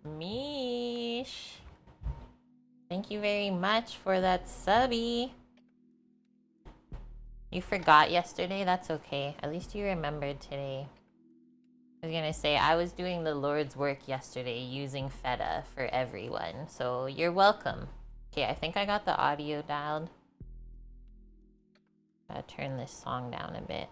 Mish. Thank you very much for that subby. You forgot yesterday? That's okay. At least you remembered today. I was gonna say, I was doing the Lord's work yesterday using feta for everyone. So you're welcome. Okay, I think I got the audio dialed. Gotta turn this song down a bit.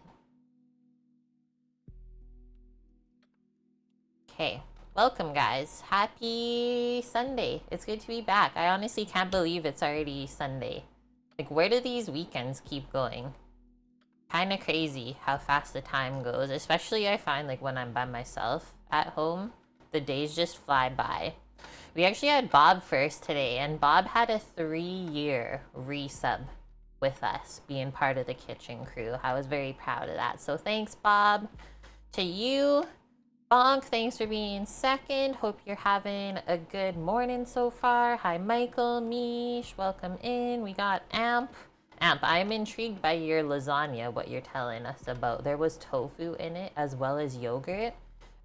Okay. Welcome, guys. Happy Sunday. It's good to be back. I honestly can't believe it's already Sunday. Like, where do these weekends keep going? Kind of crazy how fast the time goes, especially I find like when I'm by myself at home, the days just fly by. We actually had Bob first today, and Bob had a 3-year resub with us, being part of the kitchen crew. I was very proud of that. So thanks, Bob. To you, Bonk, thanks for being second. Hope you're having a good morning so far. Hi, Michael, Mish, welcome in. We got Amp. Amp, I'm intrigued by your lasagna, what you're telling us about. There was tofu in it as well as yogurt.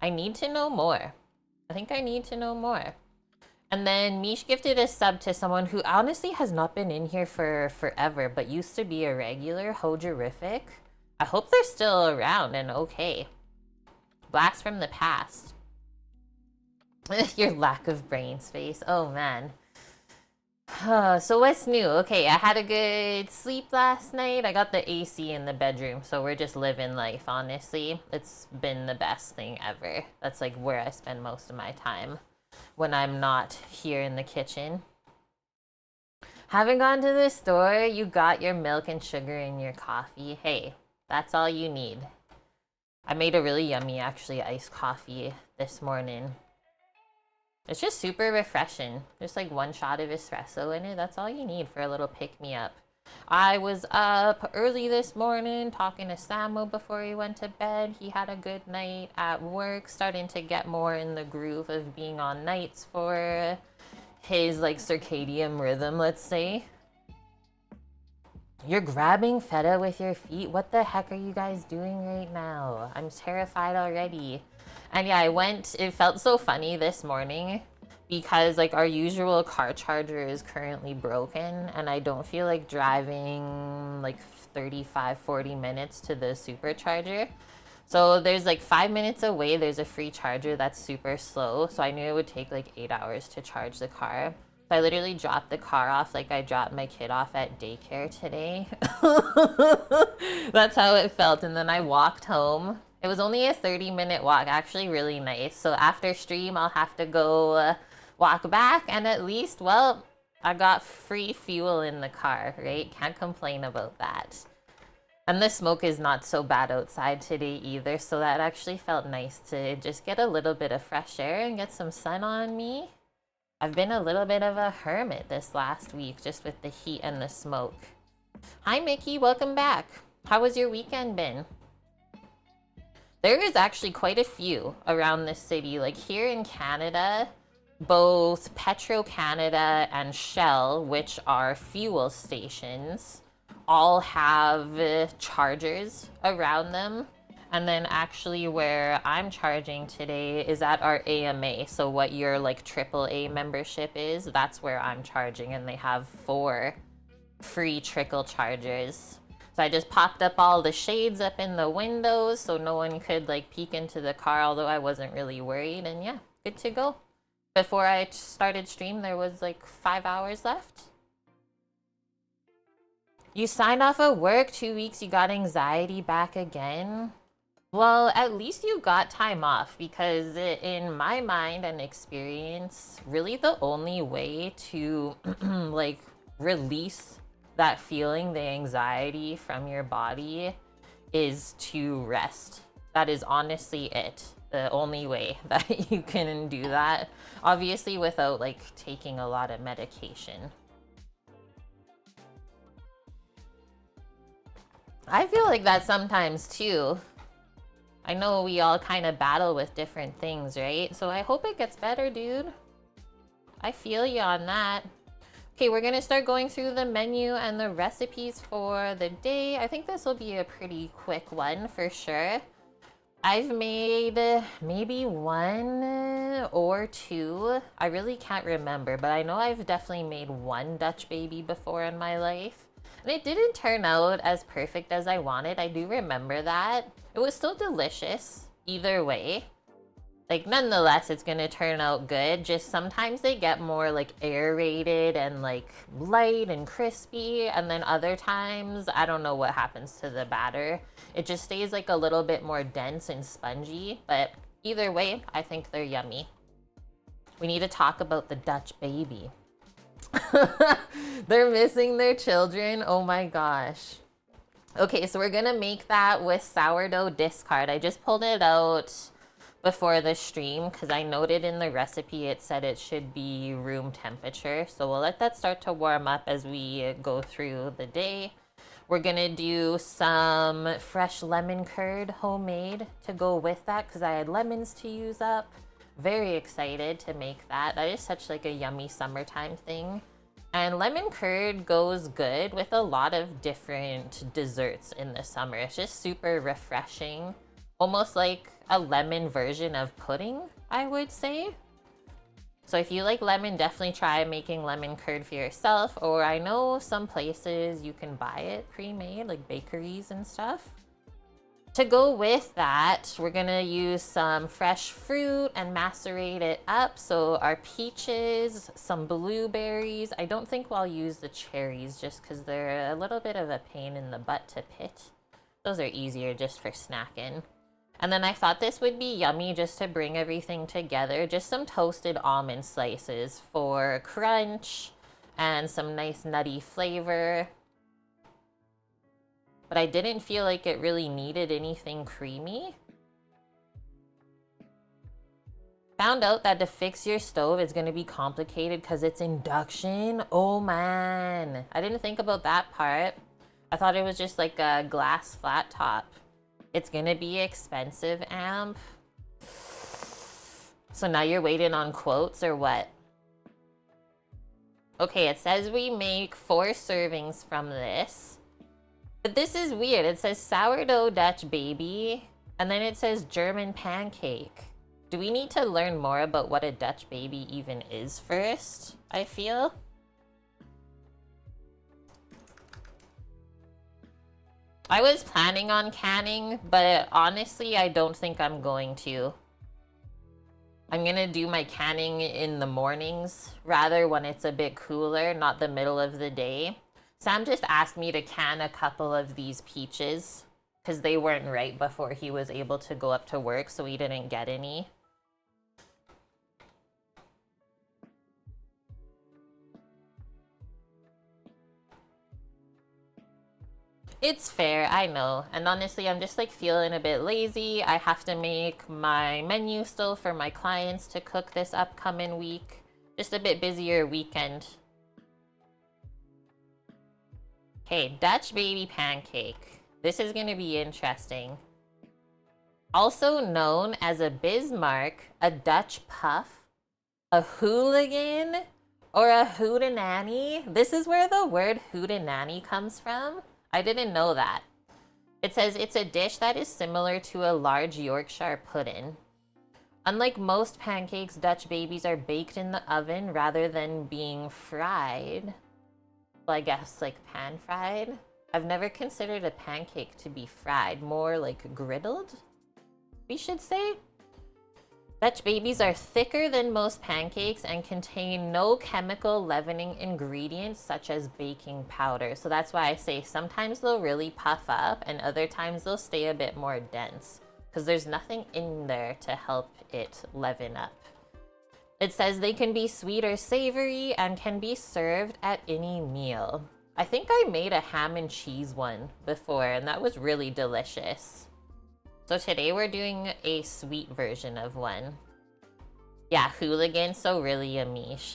I need to know more. I think I need to know more. And then Mish gifted a sub to someone who honestly has not been in here for forever, but used to be a regular, Hojerific. I hope they're still around and okay. Blast from the past. Your lack of brain space. Oh, man. So what's new? Okay, I had a good sleep last night. I got the AC in the bedroom, so we're just living life, honestly. It's been the best thing ever. That's like where I spend most of my time when I'm not here in the kitchen. Haven't gone to the store. You got your milk and sugar in your coffee. Hey, that's all you need. I made a really yummy, actually, iced coffee this morning. It's just super refreshing. Just like one shot of espresso in it. That's all you need for a little pick-me-up. I was up early this morning talking to Samo before he went to bed. He had a good night at work, starting to get more in the groove of being on nights for his like circadian rhythm, let's say. You're grabbing feta with your feet? What the heck are you guys doing right now? I'm terrified already. And yeah, it felt so funny this morning because like our usual car charger is currently broken and I don't feel like driving like 35-40 minutes to the supercharger. So there's like 5 minutes away, there's a free charger that's super slow. So I knew it would take like 8 hours to charge the car. So I literally dropped the car off like I dropped my kid off at daycare today. That's how it felt. And then I walked home. It was only a 30-minute walk, actually really nice. So after stream, I'll have to go walk back. And at least, well, I got free fuel in the car, right? Can't complain about that. And the smoke is not so bad outside today either. So that actually felt nice to just get a little bit of fresh air and get some sun on me. I've been a little bit of a hermit this last week, just with the heat and the smoke. Hi, Mickey. Welcome back. How was your weekend been? There is actually quite a few around this city. Like here in Canada, both Petro-Canada and Shell, which are fuel stations, all have chargers around them. And then actually where I'm charging today is at our AMA. So what your like AAA membership is, that's where I'm charging. And they have 4 free trickle chargers. So I just popped up all the shades up in the windows so no one could like peek into the car, although I wasn't really worried. And yeah, good to go. Before I started stream, there was like 5 hours left. You signed off of work 2 weeks, you got anxiety back again? Well, at least you got time off because in my mind and experience, really the only way to like release that feeling, the anxiety from your body is to rest. That is honestly it. The only way that you can do that, obviously without like taking a lot of medication. I feel like that sometimes too. I know we all kind of battle with different things, right? So I hope it gets better, dude. I feel you on that. Okay, we're gonna start going through the menu and the recipes for the day. I think this will be a pretty quick one for sure. I've made maybe one or two. I really can't remember, but I know I've definitely made one Dutch baby before in my life. And it didn't turn out as perfect as I wanted. I do remember that. It was still delicious either way. Like, nonetheless, it's gonna turn out good. Just sometimes they get more like aerated and like light and crispy, and then other times I don't know what happens to the batter. It just stays like a little bit more dense and spongy, but either way, I think they're yummy. We need to talk about the Dutch baby. They're missing their children. Oh my gosh. Okay, so we're gonna make that with sourdough discard. I just pulled it out before the stream because I noted in the recipe it said it should be room temperature. So we'll let that start to warm up as we go through the day. We're gonna do some fresh lemon curd homemade to go with that because I had lemons to use up. Very excited to make that. That is such like a yummy summertime thing. And lemon curd goes good with a lot of different desserts in the summer. It's just super refreshing. Almost like a lemon version of pudding, I would say. So if you like lemon, definitely try making lemon curd for yourself. Or I know some places you can buy it pre-made, like bakeries and stuff. To go with that, we're gonna use some fresh fruit and macerate it up. So our peaches, some blueberries. I don't think we'll use the cherries just because they're a little bit of a pain in the butt to pit. Those are easier just for snacking. And then I thought this would be yummy just to bring everything together. Just some toasted almond slices for crunch and some nice nutty flavor. But I didn't feel like it really needed anything creamy. Found out that to fix your stove is going to be complicated because it's induction. Oh man, I didn't think about that part. I thought it was just like a glass flat top. It's gonna be expensive, Amp. So now you're waiting on quotes or what? Okay, it says we make 4 servings from this. But this is weird. It says sourdough Dutch baby, and then it says German pancake. Do we need to learn more about what a Dutch baby even is first, I feel? I was planning on canning, but honestly, I don't think I'm going to. I'm gonna do my canning in the mornings, rather when it's a bit cooler, not the middle of the day. Sam just asked me to can a couple of these peaches because they weren't right before he was able to go up to work, so he didn't get any. It's fair, I know. And honestly, I'm just like feeling a bit lazy. I have to make my menu still for my clients to cook this upcoming week. Just a bit busier weekend. Okay, Dutch baby pancake. This is gonna be interesting. Also known as a Bismarck, a Dutch puff, a hooligan, or a hootenanny. This is where the word hootenanny comes from. I didn't know that. It says it's a dish that is similar to a large Yorkshire pudding. Unlike most pancakes, Dutch babies are baked in the oven rather than being fried. Well, I guess like pan fried. I've never considered a pancake to be fried, more like griddled, we should say. Dutch babies are thicker than most pancakes and contain no chemical leavening ingredients such as baking powder. So that's why I say sometimes they'll really puff up and other times they'll stay a bit more dense because there's nothing in there to help it leaven up. It says they can be sweet or savory and can be served at any meal. I think I made a ham and cheese one before and that was really delicious. So today we're doing a sweet version of one. Yeah, hooligan, so really a miche.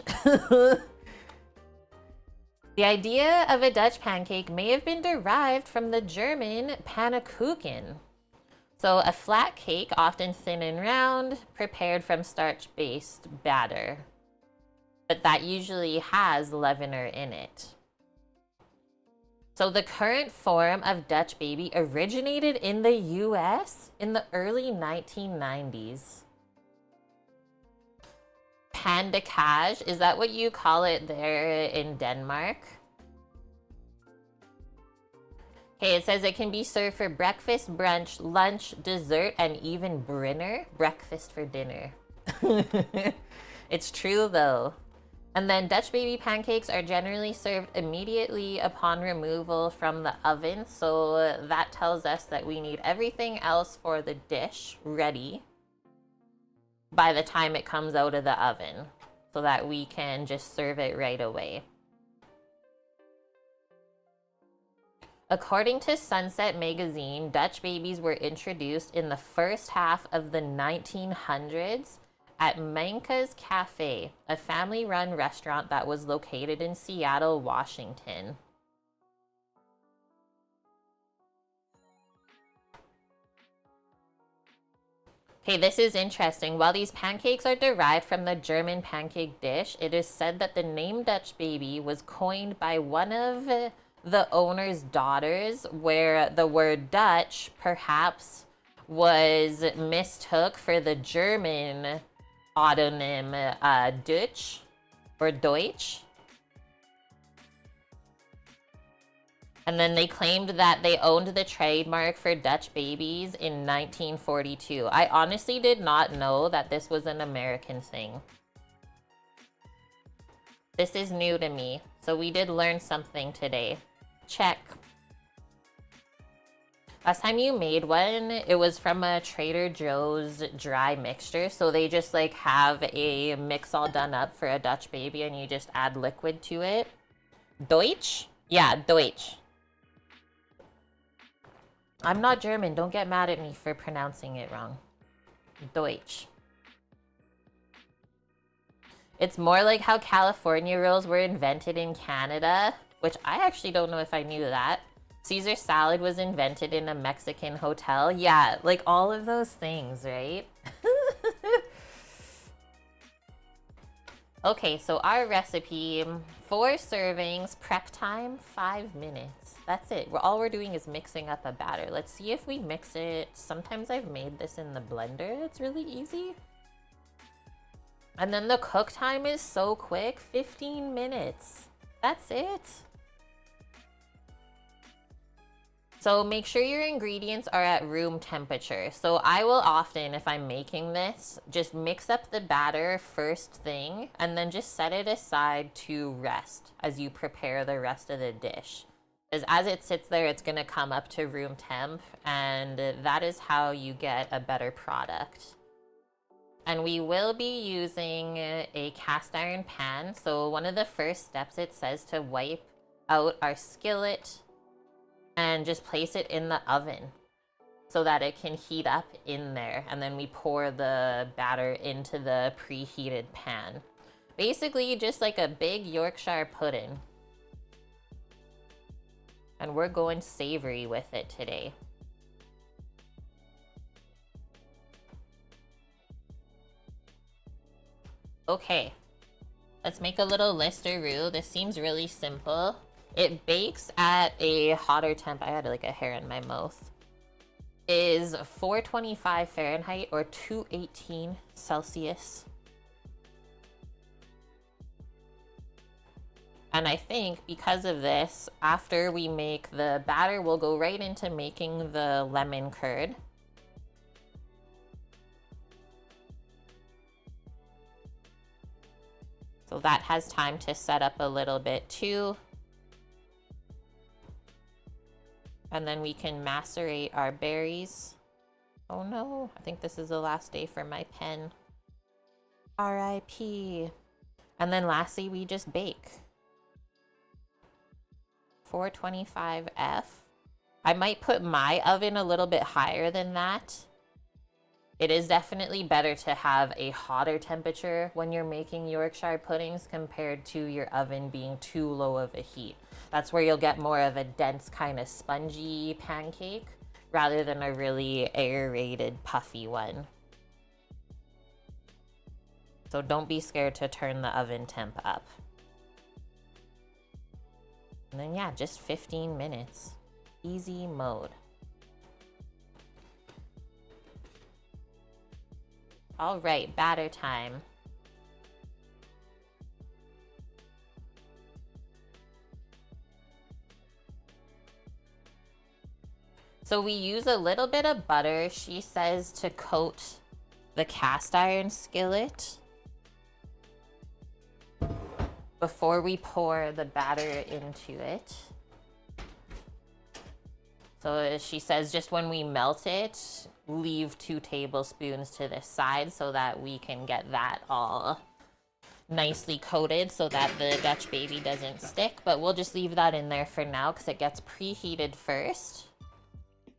The idea of a Dutch pancake may have been derived from the German Pannekuchen. So a flat cake, often thin and round, prepared from starch-based batter. But that usually has leavener in it. So the current form of Dutch baby originated in the US in the early 1990s. Pancake, is that what you call it there in Denmark? Okay, it says it can be served for breakfast, brunch, lunch, dessert, and even brinner. Breakfast for dinner. It's true though. And then Dutch baby pancakes are generally served immediately upon removal from the oven. So that tells us that we need everything else for the dish ready by the time it comes out of the oven so that we can just serve it right away. According to Sunset magazine, Dutch babies were introduced in the first half of the 1900s at Manka's Cafe, a family-run restaurant that was located in Seattle, Washington. Okay, this is interesting. While these pancakes are derived from the German pancake dish, it is said that the name Dutch baby was coined by one of the owner's daughters, where the word Dutch perhaps was mistook for the German autonym Dutch or Deutsch. And then they claimed that they owned the trademark for Dutch babies in 1942. I honestly did not know that this was an American thing. This is new to me, so we did learn something today. Check. Last time you made one, it was from a Trader Joe's dry mixture. So they just like have a mix all done up for a Dutch baby and you just add liquid to it. Deutsch? Yeah, Deutsch. I'm not German. Don't get mad at me for pronouncing it wrong. Deutsch. It's more like how California rolls were invented in Canada, which I actually don't know if I knew that. Caesar salad was invented in a Mexican hotel. Yeah, like all of those things, right? Okay, so our recipe, 4 servings, prep time, 5 minutes. That's it. All we're doing is mixing up a batter. Let's see if we mix it. Sometimes I've made this in the blender. It's really easy. And then the cook time is so quick, 15 minutes. That's it. So make sure your ingredients are at room temperature. So I will often, if I'm making this, just mix up the batter first thing and then just set it aside to rest as you prepare the rest of the dish. Because as it sits there, it's gonna come up to room temp, and that is how you get a better product. And we will be using a cast iron pan. So one of the first steps, it says to wipe out our skillet and just place it in the oven so that it can heat up in there. And then we pour the batter into the preheated pan. Basically just like a big Yorkshire pudding. And we're going savory with it today. Okay, let's make a little Listeroo. This seems really simple. It bakes at a hotter temp. I had like a hair in my mouth. Is 425 Fahrenheit or 218 Celsius. And I think because of this, after we make the batter, we'll go right into making the lemon curd. So that has time to set up a little bit too. And then we can macerate our berries. Oh no, I think this is the last day for my pen. RIP. And then lastly, we just bake. 425F. I might put my oven a little bit higher than that. It is definitely better to have a hotter temperature when you're making Yorkshire puddings compared to your oven being too low of a heat. That's where you'll get more of a dense kind of spongy pancake rather than a really aerated puffy one. So don't be scared to turn the oven temp up. And then yeah, just 15 minutes. Easy mode. All right, batter time. So we use a little bit of butter, she says, to coat the cast iron skillet before we pour the batter into it. So she says just when we melt it, leave 2 tablespoons to the side so that we can get that all nicely coated so that the Dutch baby doesn't stick. But we'll just leave that in there for now because it gets preheated first.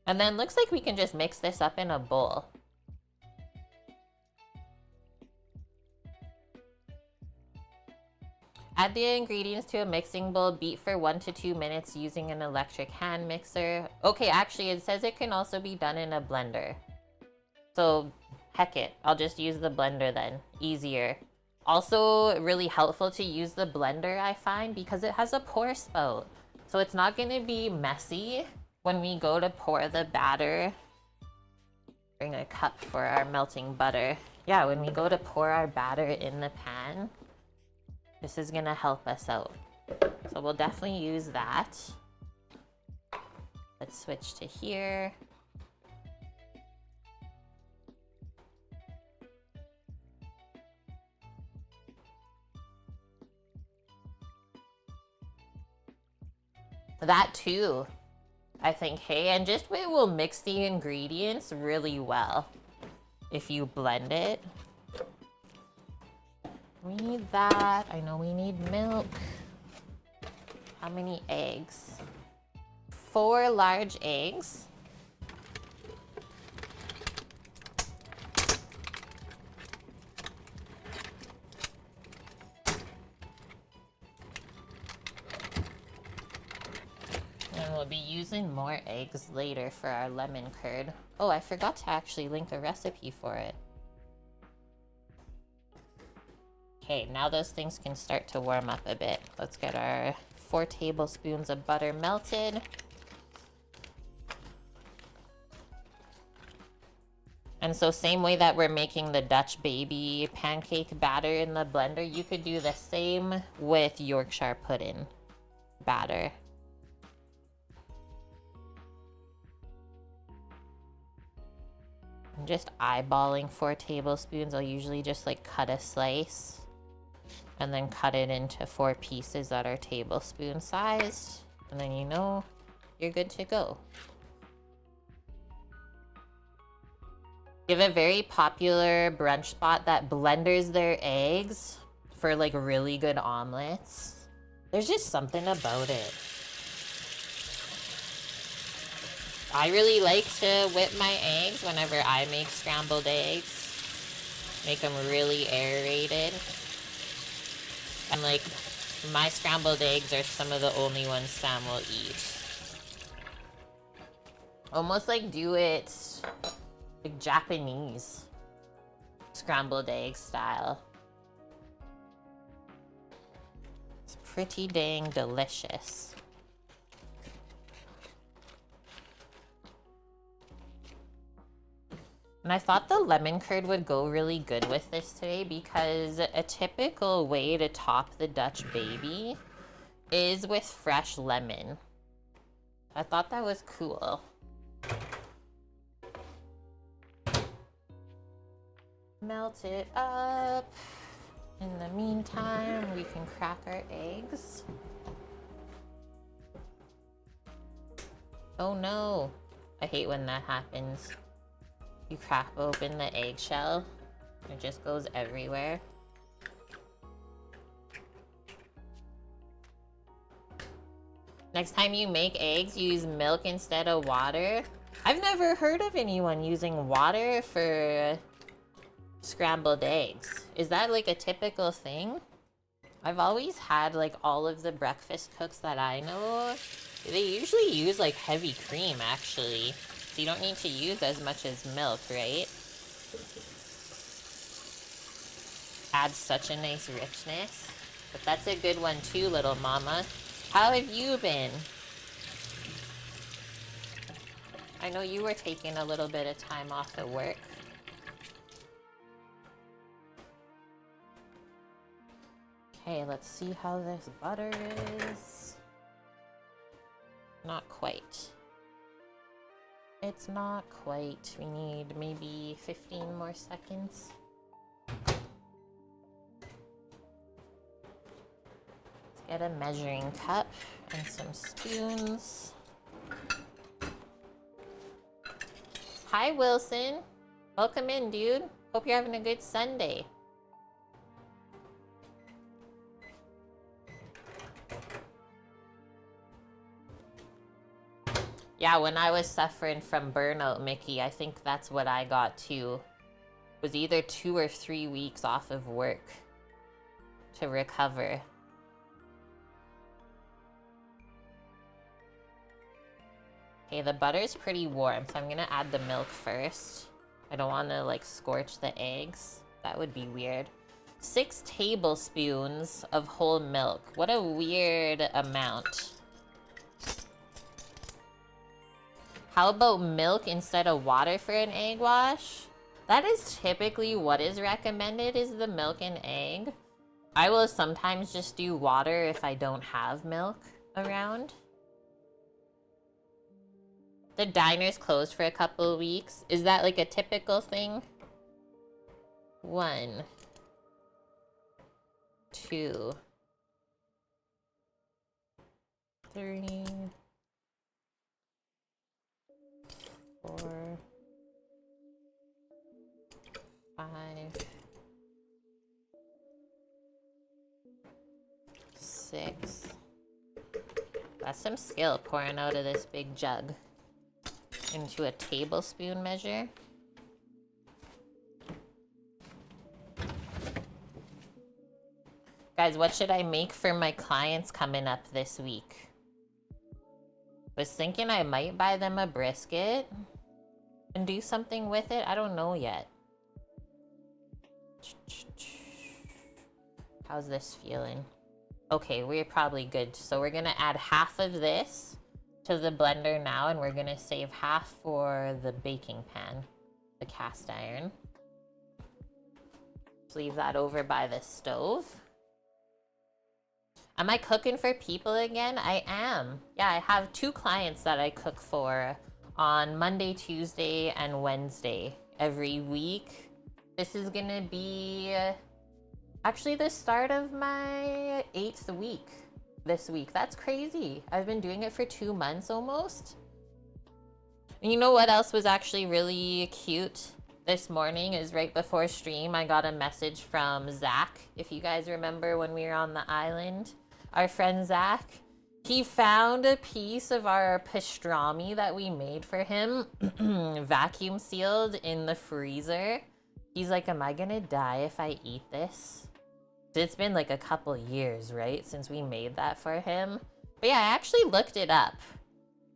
And then looks like we can just mix this up in a bowl. Add the ingredients to a mixing bowl, beat for 1 to 2 minutes using an electric hand mixer. Okay, actually it says it can also be done in a blender. So heck it, I'll just use the blender then, easier. Also really helpful to use the blender, I find, because it has a pour spout. So it's not gonna be messy when we go to pour the batter. Bring a cup for our melting butter. Yeah, when we go to pour our batter in the pan, this is gonna help us out. So we'll definitely use that. Let's switch to here. That too, I think, hey, and just it will mix the ingredients really well if you blend it. We need that. I know we need milk. How many eggs? 4 large eggs. And we'll be using more eggs later for our lemon curd. Oh, I forgot to actually link a recipe for it. Okay, now those things can start to warm up a bit. Let's get our 4 tablespoons of butter melted. And so same way that we're making the Dutch baby pancake batter in the blender, you could do the same with Yorkshire pudding batter. I'm just eyeballing 4 tablespoons. I'll usually just like cut a slice and then cut it into 4 pieces that are tablespoon sized. And then you know you're good to go. We have a very popular brunch spot that blenders their eggs for like really good omelets. There's just something about it. I really like to whip my eggs whenever I make scrambled eggs. Make them really aerated. And like, my scrambled eggs are some of the only ones Sam will eat. Almost like do it like Japanese scrambled egg style. It's pretty dang delicious. And I thought the lemon curd would go really good with this today because a typical way to top the Dutch baby is with fresh lemon. I thought that was cool. Melt it up. In the meantime, we can crack our eggs. Oh no, I hate when that happens. You crack open the eggshell, it just goes everywhere. Next time you make eggs, use milk instead of water. I've never heard of anyone using water for scrambled eggs. Is that like a typical thing? I've always had like all of the breakfast cooks that I know, they usually use like heavy cream actually. So you don't need to use as much as milk, right? Adds such a nice richness. But that's a good one too, little mama. How have you been? I know you were taking a little bit of time off at work. Okay, let's see how this butter is. Not quite. It's not quite. We need maybe 15 more seconds. Let's get a measuring cup and some spoons. Hi, Wilson. Welcome in, dude. Hope you're having a good Sunday. Yeah, when I was suffering from burnout, Mickey, I think that's what I got too. Was either 2 or 3 weeks off of work to recover. Okay, the butter's pretty warm, so I'm gonna add the milk first. I don't want to like scorch the eggs. That would be weird. 6 tablespoons of whole milk. What a weird amount. How about milk instead of water for an egg wash? That is typically what is recommended, is the milk and egg. I will sometimes just do water if I don't have milk around. The diner's closed for a couple of weeks. Is that like a typical thing? 1, 2, 3, 4, 5, 6. That's some skill pouring out of this big jug into a tablespoon measure. Guys, what should I make for my clients coming up this week? Was thinking I might buy them a brisket and do something with it. I don't know yet. How's this feeling? Okay, we're probably good. So we're gonna add half of this to the blender now, and we're gonna save half for the baking pan, the cast iron. Just leave that over by the stove. Am I cooking for people again? I am. Yeah, I have 2 clients that I cook for on Monday, Tuesday, and Wednesday every week. This is gonna be actually the start of my 8th week this week. That's crazy. I've been doing it for 2 months almost. And you know what else was actually really cute this morning is right before stream, I got a message from Zach. If you guys remember when we were on the island, our friend Zach, he found a piece of our pastrami that we made for him, vacuum sealed in the freezer. He's like, am I gonna die if I eat this? It's been like a couple years, right, since we made that for him. But yeah, I actually looked it up.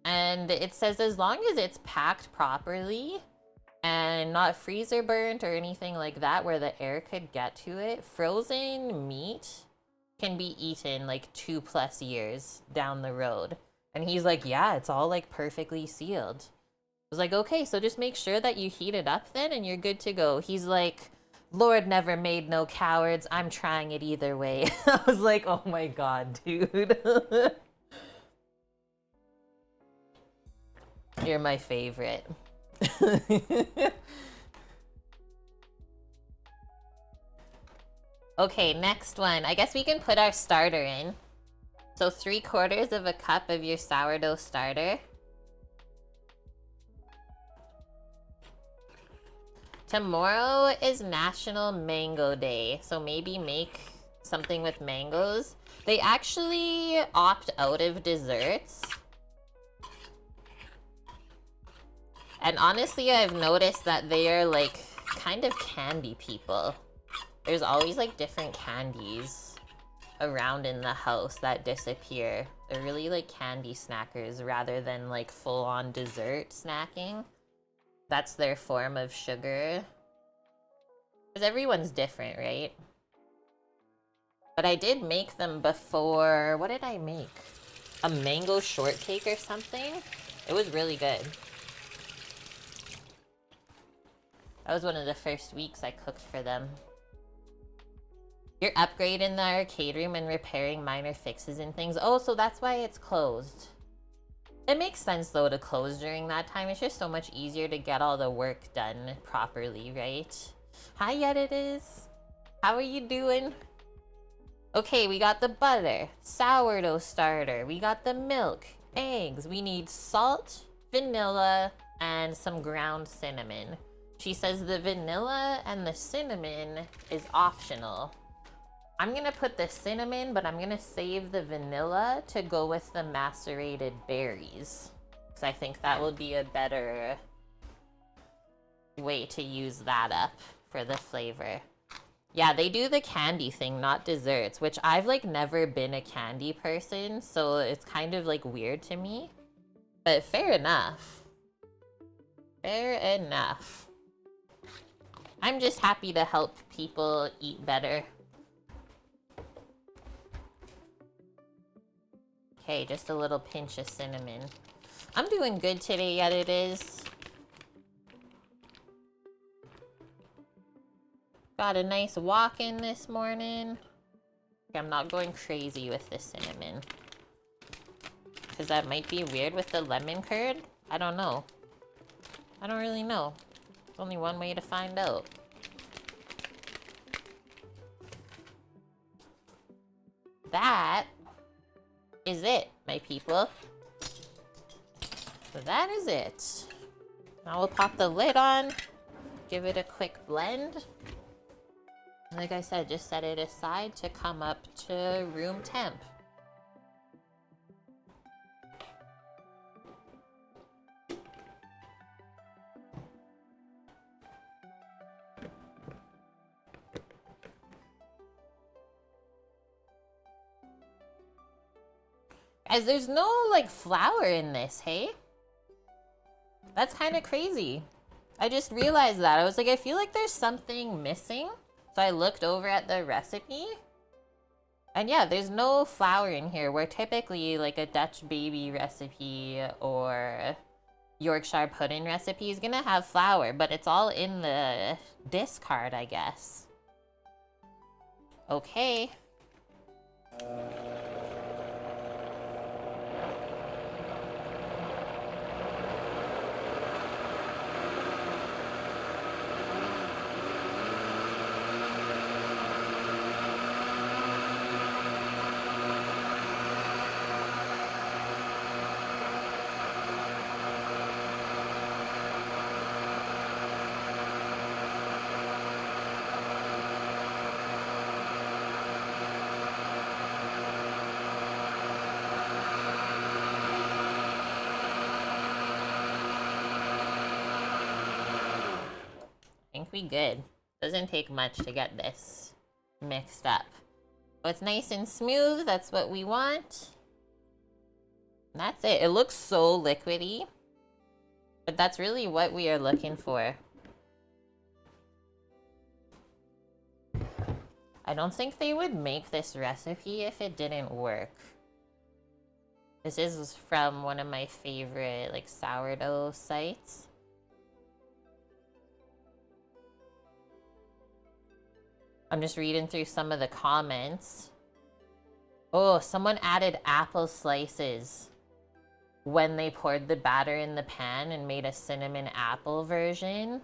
And it says as long as it's packed properly and not freezer burnt or anything like that where the air could get to it, frozen meat can be eaten like 2+ years down the road. And he's like, yeah, it's all like perfectly sealed. I was like, okay, so just make sure that you heat it up then and you're good to go. He's like, Lord never made no cowards. I'm trying it either way. I was like, oh my God, dude. You're my favorite. Okay, next one. I guess we can put our starter in. So 3/4 of a cup of your sourdough starter. Tomorrow is National Mango Day, so maybe make something with mangoes. They actually opt out of desserts. And honestly, I've noticed that they are like kind of candy people. There's always like different candies around in the house that disappear. They're really like candy snackers rather than like full-on dessert snacking. That's their form of sugar. Because everyone's different, right? But I did make them before. What did I make? a mango shortcake or something. It was really good. That was one of the first weeks I cooked for them. You're upgrading the arcade room and repairing minor fixes and things. Oh, so that's why it's closed. It makes sense though to close during that time. It's just so much easier to get all the work done properly, right? Hi, Yet It Is. How are you doing? Okay, we got the butter, sourdough starter, we got the milk, eggs. We need salt, vanilla, and some ground cinnamon. She says the vanilla and the cinnamon is optional. I'm gonna put the cinnamon, but I'm gonna save the vanilla to go with the macerated berries. Because I think that will be a better way to use that up for the flavor. Yeah, they do the candy thing, not desserts, which I've like never been a candy person, so it's kind of like weird to me. But fair enough. Fair enough. I'm just happy to help people eat better. Okay, just a little pinch of cinnamon. I'm doing good today, Yet It Is. Got a nice walk in this morning. I'm not going crazy with the cinnamon. Because that might be weird with the lemon curd. I don't know. I don't really know. There's only one way to find out. That is it, my people. So that is it. Now we'll pop the lid on, give it a quick blend. Like I said, just set it aside to come up to room temp. Guys, there's no, like, flour in this, hey? That's kind of crazy. I just realized that. I was like, I feel like there's something missing. So I looked over at the recipe. And yeah, there's no flour in here. Where typically, like, a Dutch baby recipe or Yorkshire pudding recipe is gonna have flour. But it's all in the discard, I guess. Okay. We good. Doesn't take much to get this mixed up. So it's nice and smooth. That's what we want. And that's it. It looks so liquidy, but that's really what we are looking for. I don't think they would make this recipe if it didn't work. This is from one of my favorite like sourdough sites. I'm just reading through some of the comments. Oh, someone added apple slices when they poured the batter in the pan and made a cinnamon apple version.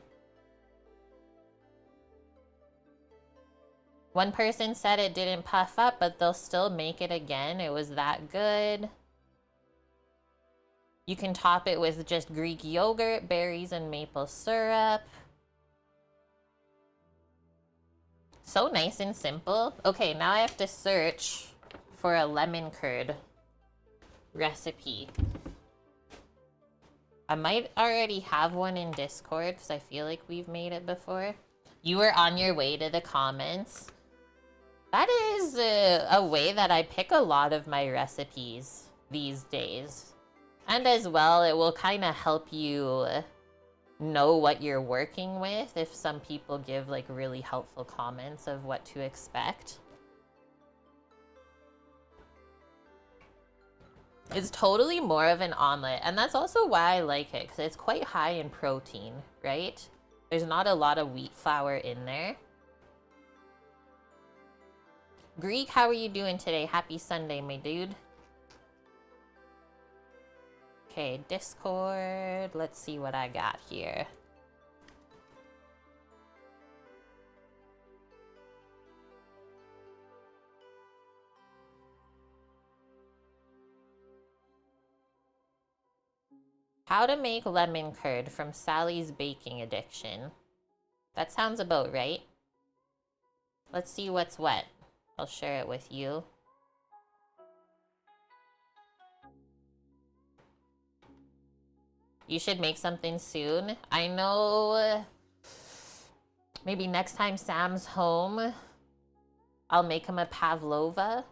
One person said it didn't puff up, but they'll still make it again. It was that good. You can top it with just Greek yogurt, berries, and maple syrup. So nice and simple. Okay, now I have to search for a lemon curd recipe. I might already have one in Discord because I feel like we've made it before. You were on your way to the comments. That is a way that I pick a lot of my recipes these days. And as well, it will kind of help you know what you're working with if some people give like really helpful comments of what to expect. It's totally more of an omelet, and that's also why I like it, because it's quite high in protein, right? There's not a lot of wheat flour in there. Greek, how are you doing today? Happy Sunday, my dude. Okay, Discord. Let's see what I got here. How to make lemon curd from Sally's baking addiction. That sounds about right. Let's see what's what. I'll share it with you. You should make something soon. I know maybe next time Sam's home, I'll make him a pavlova,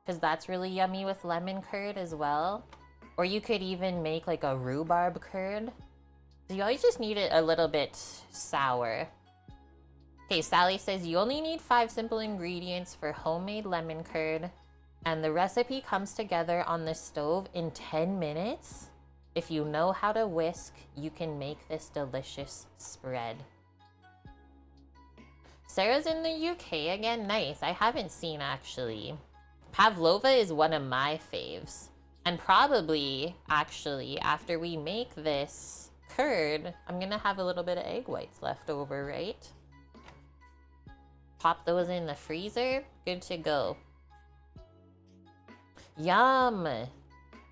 because that's really yummy with lemon curd as well. Or you could even make like a rhubarb curd. You always just need it a little bit sour. Okay, Sally says you only need 5 simple ingredients for homemade lemon curd, and the recipe comes together on the stove in 10 minutes. If you know how to whisk, you can make this delicious spread. Sarah's in the UK again. Nice. I haven't seen actually. Pavlova is one of my faves. And probably, actually, after we make this curd, I'm gonna have a little bit of egg whites left over, right? Pop those in the freezer. Good to go. Yum!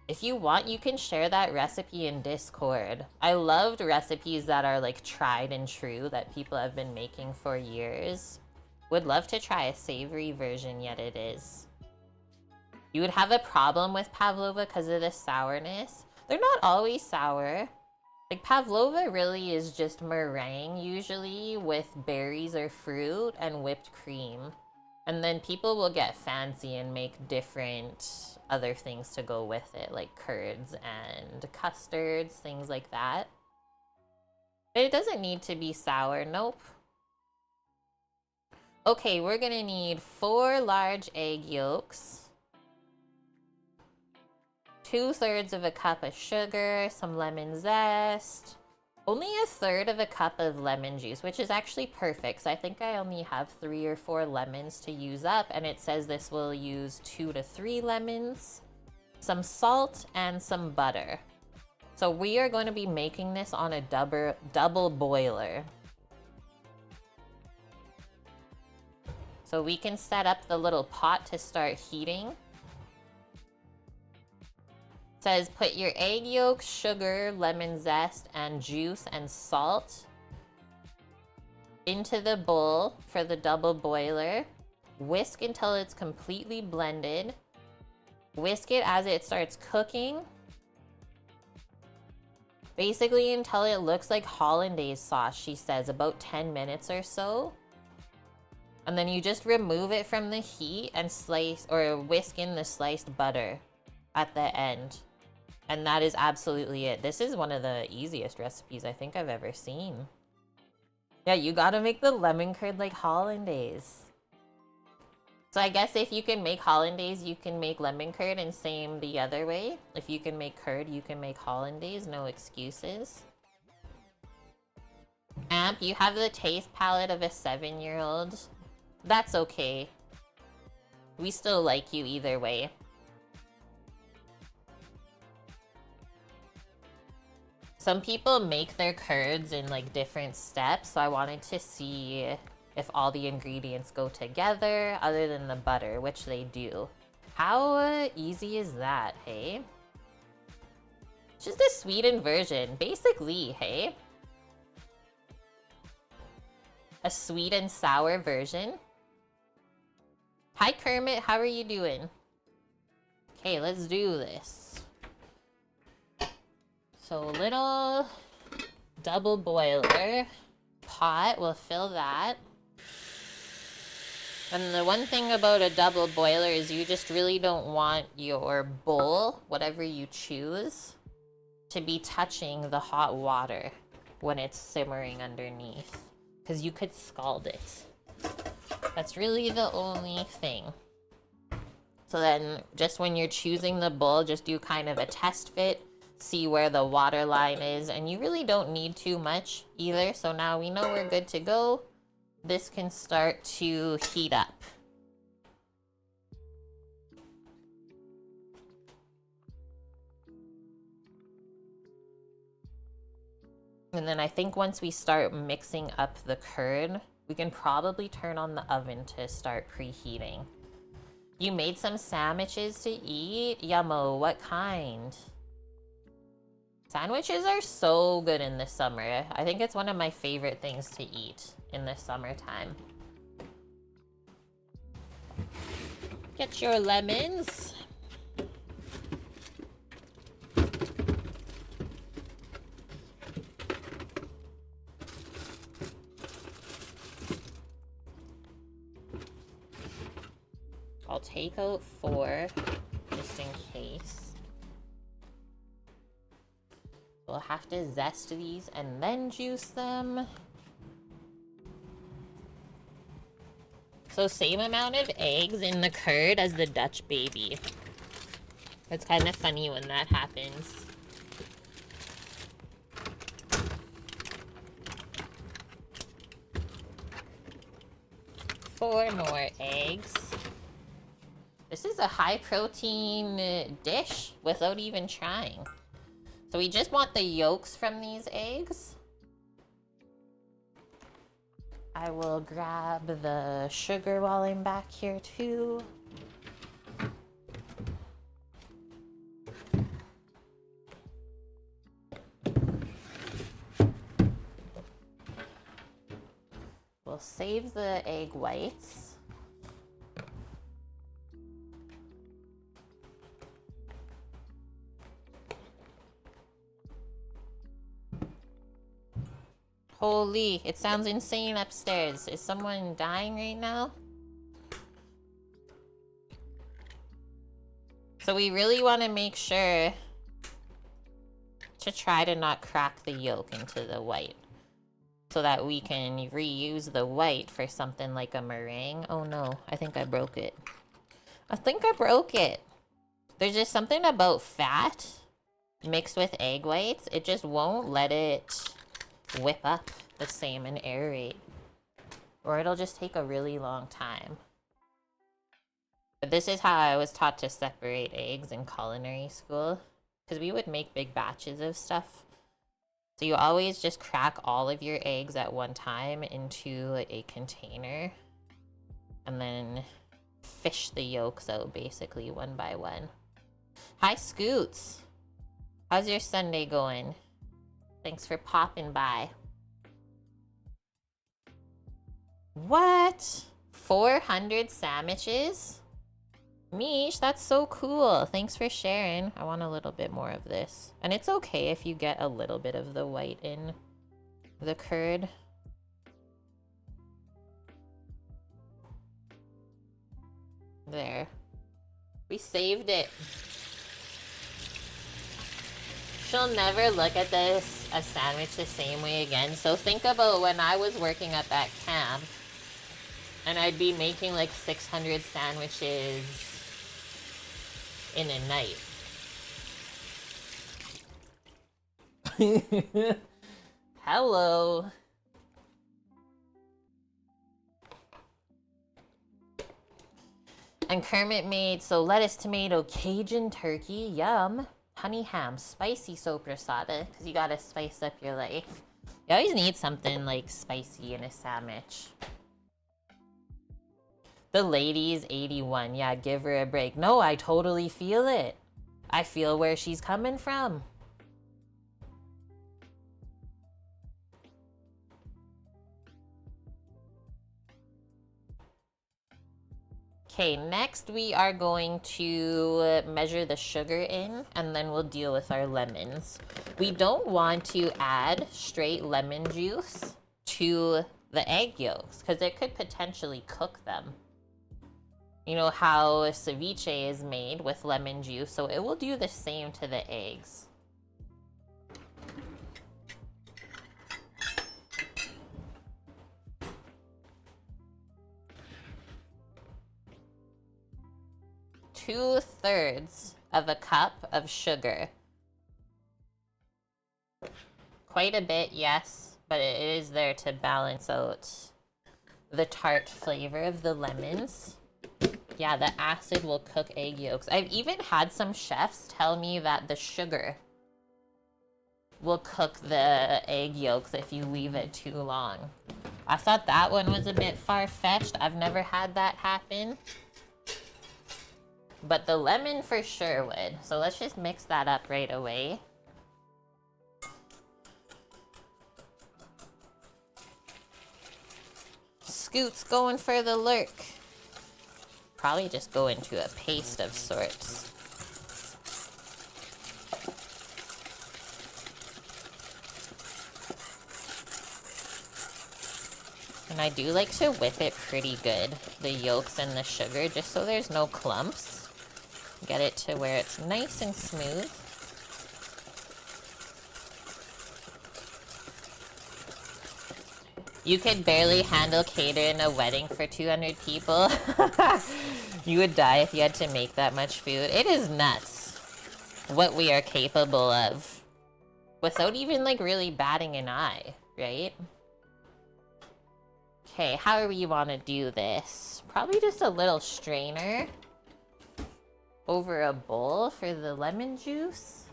If you want, you can share that recipe in Discord. I loved recipes that are like tried and true that people have been making for years. Would love to try a savory version, yet it is. You would have a problem with pavlova because of the sourness. They're not always sour. Like pavlova really is just meringue usually with berries or fruit and whipped cream. And then people will get fancy and make different other things to go with it, like curds and custards, things like that. But it doesn't need to be sour, nope. Okay, we're gonna need 4 large egg yolks, 2/3 of a cup of sugar, some lemon zest, only 1/3 of a cup of lemon juice, which is actually perfect. So I think I only have 3 or 4 lemons to use up, and it says this will use 2 to 3 lemons, some salt, and some butter. So we are going to be making this on a double boiler. So we can set up the little pot to start heating. It says put your egg yolks, sugar, lemon zest, and juice and salt into the bowl for the double boiler. Whisk until it's completely blended. Whisk it as it starts cooking. Basically until it looks like hollandaise sauce, she says, about 10 minutes or so. And then you just remove it from the heat and slice or whisk in the sliced butter at the end. And that is absolutely it. This is one of the easiest recipes I think I've ever seen. Yeah, you gotta make the lemon curd like hollandaise. So I guess if you can make hollandaise, you can make lemon curd, and same the other way. If you can make curd, you can make hollandaise. No excuses. Amp, you have the taste palette of a 7-year-old. That's okay. We still like you either way. Some people make their curds in like different steps, so I wanted to see if all the ingredients go together other than the butter, which they do. How easy is that, hey? It's just a sweetened version, basically, hey? A sweet and sour version. Hi Kermit, how are you doing? Okay, let's do this. So a little double boiler pot, we'll fill that. And the one thing about a double boiler is you just really don't want your bowl, whatever you choose, to be touching the hot water when it's simmering underneath, because you could scald it. That's really the only thing. So then just when you're choosing the bowl, just do kind of a test fit, see where the water line is, and you really don't need too much either. So now we know we're good to go. This can start to heat up. And then I think once we start mixing up the curd, we can probably turn on the oven to start preheating. You made some sandwiches to eat? Yummo, what kind? Sandwiches are so good in the summer. I think it's one of my favorite things to eat in the summertime. Get your lemons. I'll take out 4 just in case. We'll have to zest these and then juice them. So same amount of eggs in the curd as the Dutch baby. It's kind of funny when that happens. Four more eggs. This is a high protein dish without even trying. So we just want the yolks from these eggs. I will grab the sugar while I'm back here too. We'll save the egg whites. Holy, it sounds insane upstairs. Is someone dying right now? So we really want to make sure to try to not crack the yolk into the white, so that we can reuse the white for something like a meringue. Oh no, I think I broke it. I think I broke it. There's just something about fat mixed with egg whites. It just won't let it whip up the same and aerate, or it'll just take a really long time. But this is how I was taught to separate eggs in culinary school, because we would make big batches of stuff. So you always just crack all of your eggs at one time into a container and then fish the yolks out basically one by one. Hi Scoots, how's your Sunday going? Thanks for popping by. What? 400 sandwiches? Mish, that's so cool. Thanks for sharing. I want a little bit more of this. And it's okay if you get a little bit of the white in the curd. There. We saved it. She'll never look at a sandwich the same way again. So think about when I was working at that camp and I'd be making like 600 sandwiches in a night. Hello. And Kermit made lettuce, tomato, Cajun turkey, yum. Honey ham, spicy soprasada, because you gotta spice up your life. You always need something like spicy in a sandwich. The lady's 81. Yeah, give her a break. No, I totally feel it. I feel where she's coming from. Okay, next we are going to measure the sugar in, and then we'll deal with our lemons. We don't want to add straight lemon juice to the egg yolks, because it could potentially cook them. You know how ceviche is made with lemon juice, so it will do the same to the eggs. 2/3 of a cup of sugar. Quite a bit, yes, but it is there to balance out the tart flavor of the lemons. Yeah, the acid will cook egg yolks. I've even had some chefs tell me that the sugar will cook the egg yolks if you leave it too long. I thought that one was a bit far-fetched. I've never had that happen. But the lemon for sure would. So let's just mix that up right away. Scoot's going for the lurk. Probably just go into a paste of sorts. And I do like to whip it pretty good, the yolks and the sugar, just so there's no clumps. Get it to where it's nice and smooth. You could barely handle catering a wedding for 200 people. You would die if you had to make that much food. It is nuts what we are capable of without even like really batting an eye, right? Okay, how do we want to do this? Probably just a little strainer over a bowl for the lemon juice.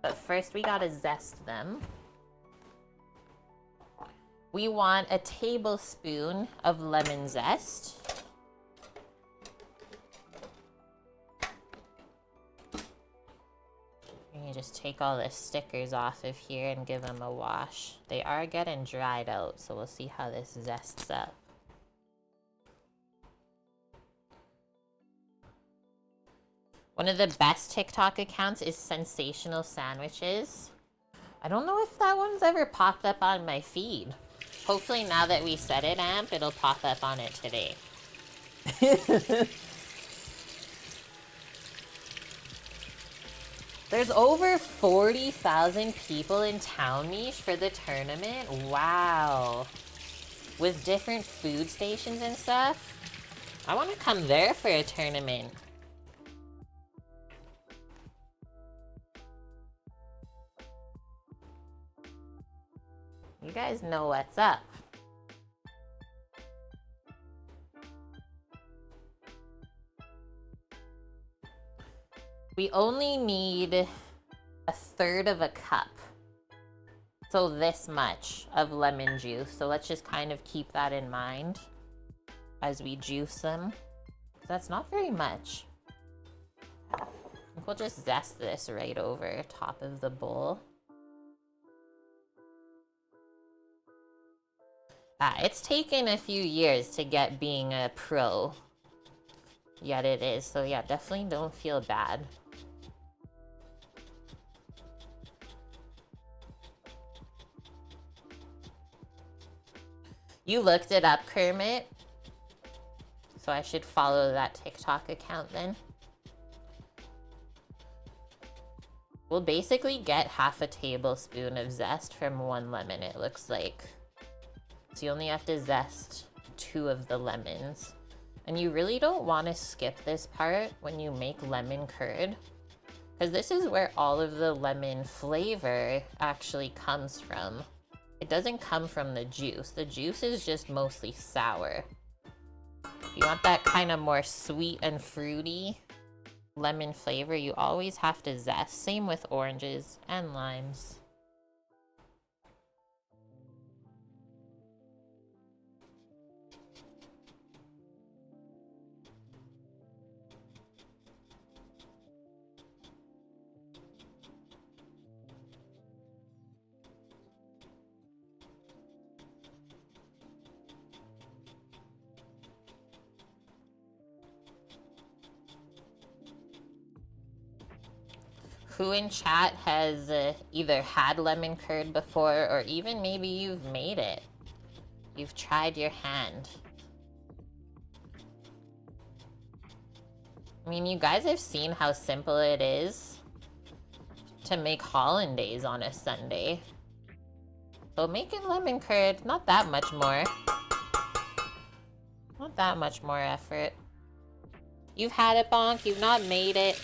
But first we gotta zest them. We want a tablespoon of lemon zest. You just take all the stickers off of here and give them a wash. They are getting dried out, so we'll see how this zests up. One of the best TikTok accounts is Sensational Sandwiches. I don't know if that one's ever popped up on my feed. Hopefully now that we said it, Amp, it'll pop up on it today. There's over 40,000 people in town, Mish, for the tournament. Wow. With different food stations and stuff. I want to come there for a tournament. You guys know what's up. We only need 1/3 of a cup. So this much of lemon juice. So let's just kind of keep that in mind as we juice them. That's not very much. I think we'll just zest this right over top of the bowl. It's taken a few years to get being a pro. Yet it is. So yeah, definitely don't feel bad. You looked it up, Kermit. So I should follow that TikTok account then. We'll basically get 1/2 tablespoon of zest from 1 lemon, it looks like. So you only have to zest 2 of the lemons. And you really don't want to skip this part when you make lemon curd, because this is where all of the lemon flavor actually comes from. It doesn't come from the juice. The juice is just mostly sour. You want that kind of more sweet and fruity lemon flavor, you always have to zest. Same with oranges and limes. Who in chat has either had lemon curd before, or even maybe you've made it? You've tried your hand. I mean, you guys have seen how simple it is to make hollandaise on a Sunday. So making lemon curd, not that much more. Not that much more effort. You've had it, Bonk. You've not made it.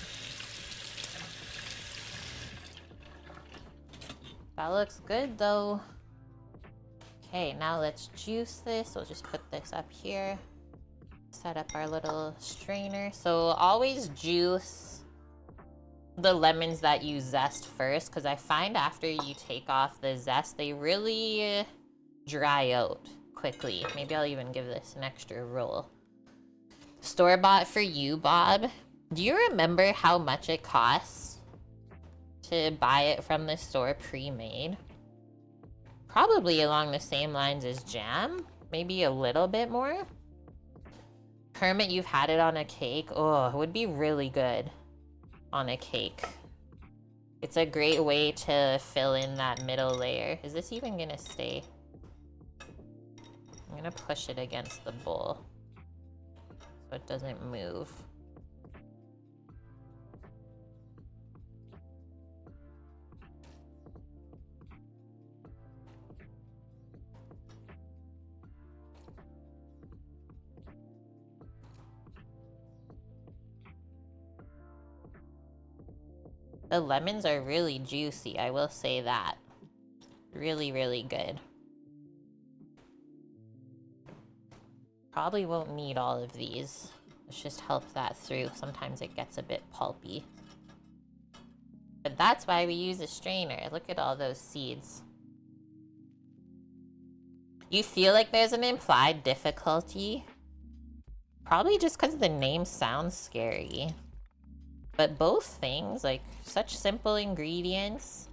That looks good, though. Okay, now let's juice this. We'll just put this up here. Set up our little strainer. So always juice the lemons that you zest first, because I find after you take off the zest, they really dry out quickly. Maybe I'll even give this an extra roll. Store-bought for you, Bob. Do you remember how much it costs to buy it from the store pre-made? Probably along the same lines as jam. Maybe a little bit more. Kermit, you've had it on a cake. Oh, it would be really good on a cake. It's a great way to fill in that middle layer. Is this even gonna stay? I'm gonna push it against the bowl so it doesn't move. The lemons are really juicy, I will say that. Really, really good. Probably won't need all of these. Let's just help that through. Sometimes it gets a bit pulpy. But that's why we use a strainer. Look at all those seeds. You feel like there's an implied difficulty? Probably just because the name sounds scary. But both things, like such simple ingredients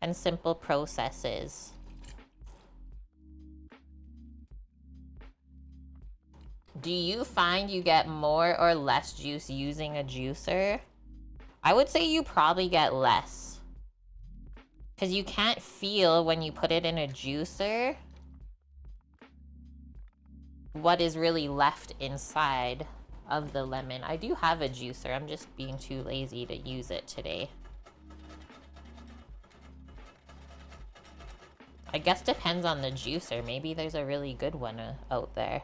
and simple processes. Do you find you get more or less juice using a juicer? I would say you probably get less. Because you can't feel when you put it in a juicer what is really left inside of the lemon. I do have a juicer. I'm just being too lazy to use it today. I guess depends on the juicer. Maybe there's a really good one out there.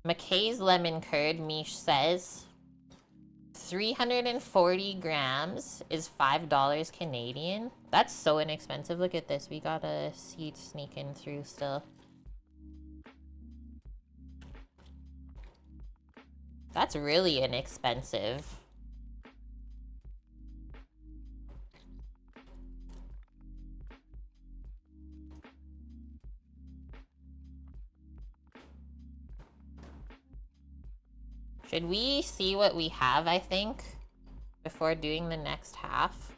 McKay's lemon curd, Mish says, 340 grams is $5 Canadian. That's so inexpensive. Look at this. We got a seed sneaking through still. That's really inexpensive. Should we see what we have, I think, before doing the next half?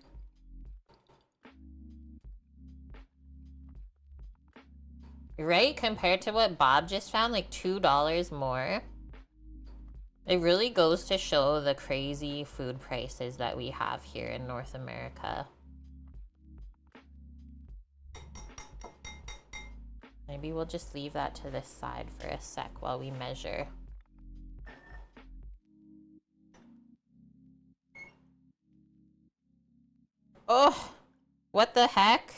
Right? Compared to what Bob just found, like $2 more. It really goes to show the crazy food prices that we have here in North America. Maybe we'll just leave that to this side for a sec while we measure. Oh, what the heck?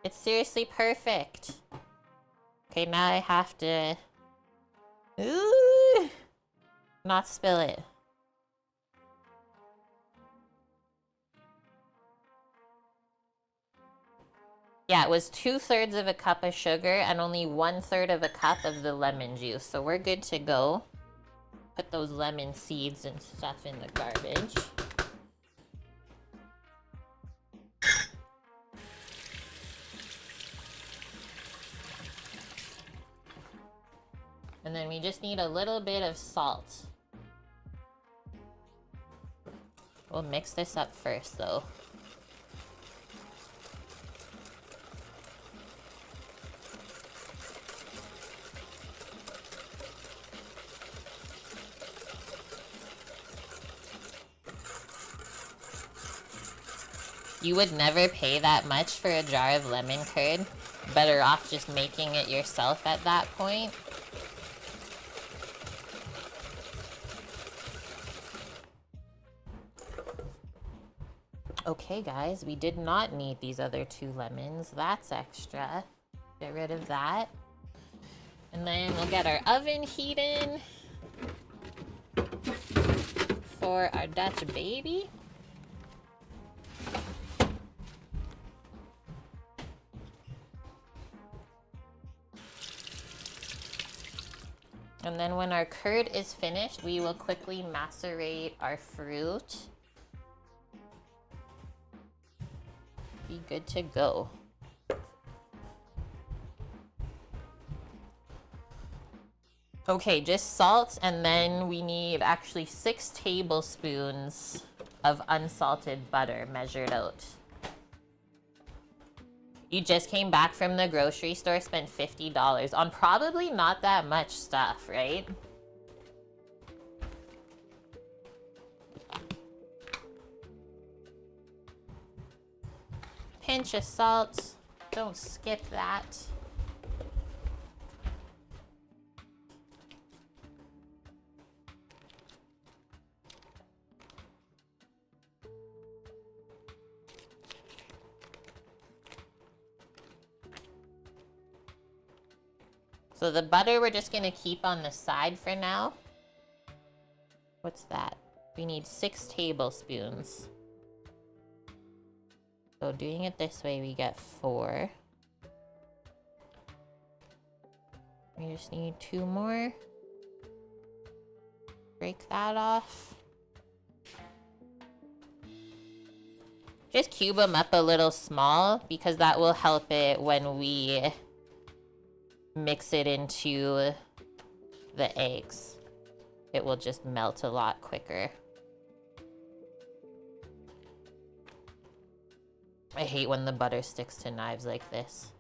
It's seriously perfect. Okay, now I have to... Ooh, not spill it. Yeah, it was 2/3 of a cup of sugar and only 1/3 of a cup of the lemon juice. So we're good to go. Put those lemon seeds and stuff in the garbage. And then we just need a little bit of salt. We'll mix this up first, though. You would never pay that much for a jar of lemon curd. Better off just making it yourself at that point. Okay, guys, we did not need these other 2 lemons. That's extra. Get rid of that. And then we'll get our oven heating for our Dutch baby. And then when our curd is finished, we will quickly macerate our fruit. Be good to go. Okay, just salt, and then we need actually 6 tablespoons of unsalted butter measured out. You just came back from the grocery store, spent $50 on probably not that much stuff, right? Pinch of salt. Don't skip that. So the butter we're just gonna keep on the side for now. What's that? We need 6 tablespoons. So doing it this way, we get 4. We just need 2 more. Break that off. Just cube them up a little small because that will help it when we mix it into the eggs. It will just melt a lot quicker. I hate when the butter sticks to knives like this.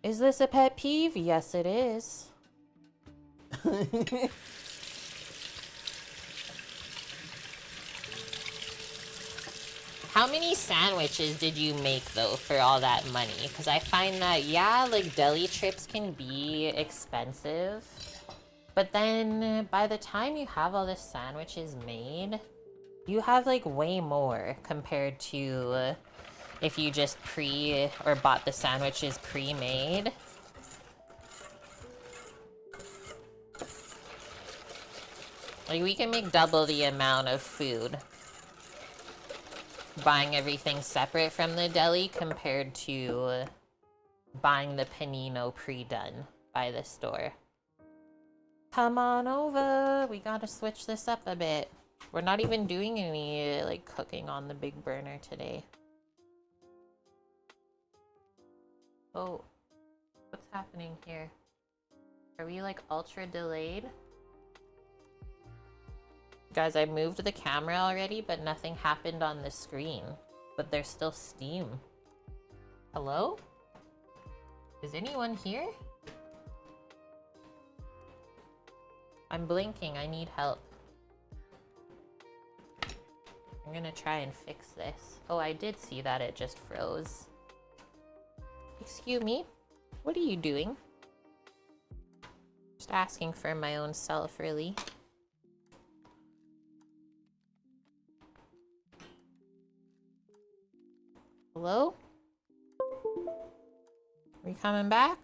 Is this a pet peeve? Yes, it is. How many sandwiches did you make, though, for all that money? Because I find that, yeah, like, deli trips can be expensive. But then, by the time you have all the sandwiches made, you have, like, way more compared to if you just or bought the sandwiches pre-made. Like, we can make double the amount of food buying everything separate from the deli compared to buying the panino pre-done by the store. Come on over. We gotta switch this up a bit. We're not even doing any, like, cooking on the big burner today. Oh, what's happening here? Are we, like, ultra delayed? Guys, I moved the camera already, but nothing happened on the screen. But there's still steam. Hello? Is anyone here? I'm blinking. I need help. I'm gonna try and fix this. Oh, I did see that it just froze. Excuse me? What are you doing? Just asking for my own self, really. Hello? Are we coming back?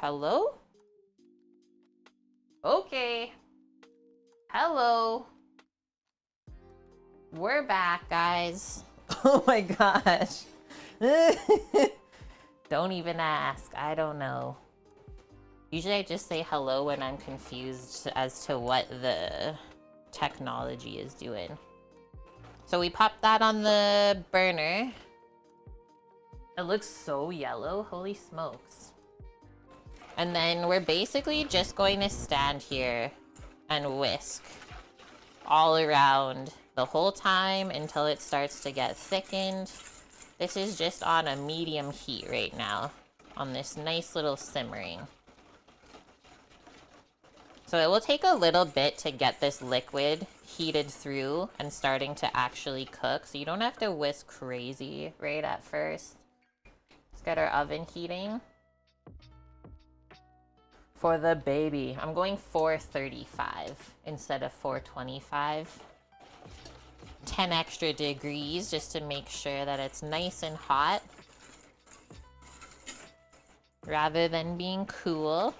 Hello? Okay. Hello. We're back, guys. Oh my gosh. Don't even ask. I don't know. Usually I just say hello when I'm confused as to what the technology is doing. So we popped that on the burner. It looks so yellow. Holy smokes. And then we're basically just going to stand here and whisk all around the whole time until it starts to get thickened. This is just on a medium heat right now on this nice little simmering. So it will take a little bit to get this liquid heated through and starting to actually cook. So you don't have to whisk crazy right at first. Let's get our oven heating. For the baby, I'm going 435 instead of 425. 10 extra degrees just to make sure that it's nice and hot rather than being cool.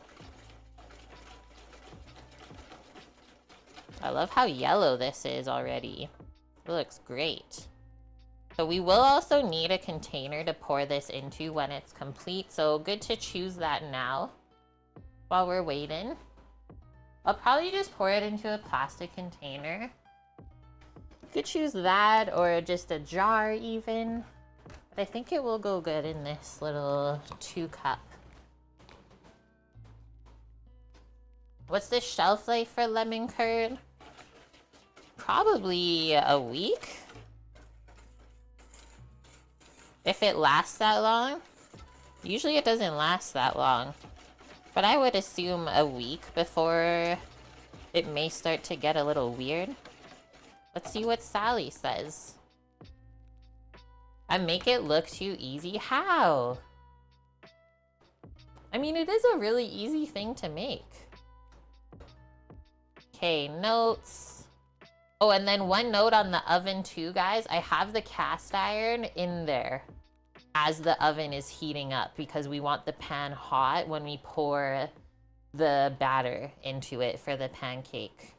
I love how yellow this is already. It looks great. So we will also need a container to pour this into when it's complete, so good to choose that now while we're waiting. I'll probably just pour it into a plastic container. You could choose that or just a jar even, but I think it will go good in this little 2-cup. What's the shelf life for lemon curd? Probably a week. If it lasts that long. Usually it doesn't last that long. But I would assume a week before it may start to get a little weird. Let's see what Sally says. I make it look too easy. How? I mean, it is a really easy thing to make. Okay, notes. Oh, and then one note on the oven too, guys. I have the cast iron in there as the oven is heating up because we want the pan hot when we pour the batter into it for the pancake.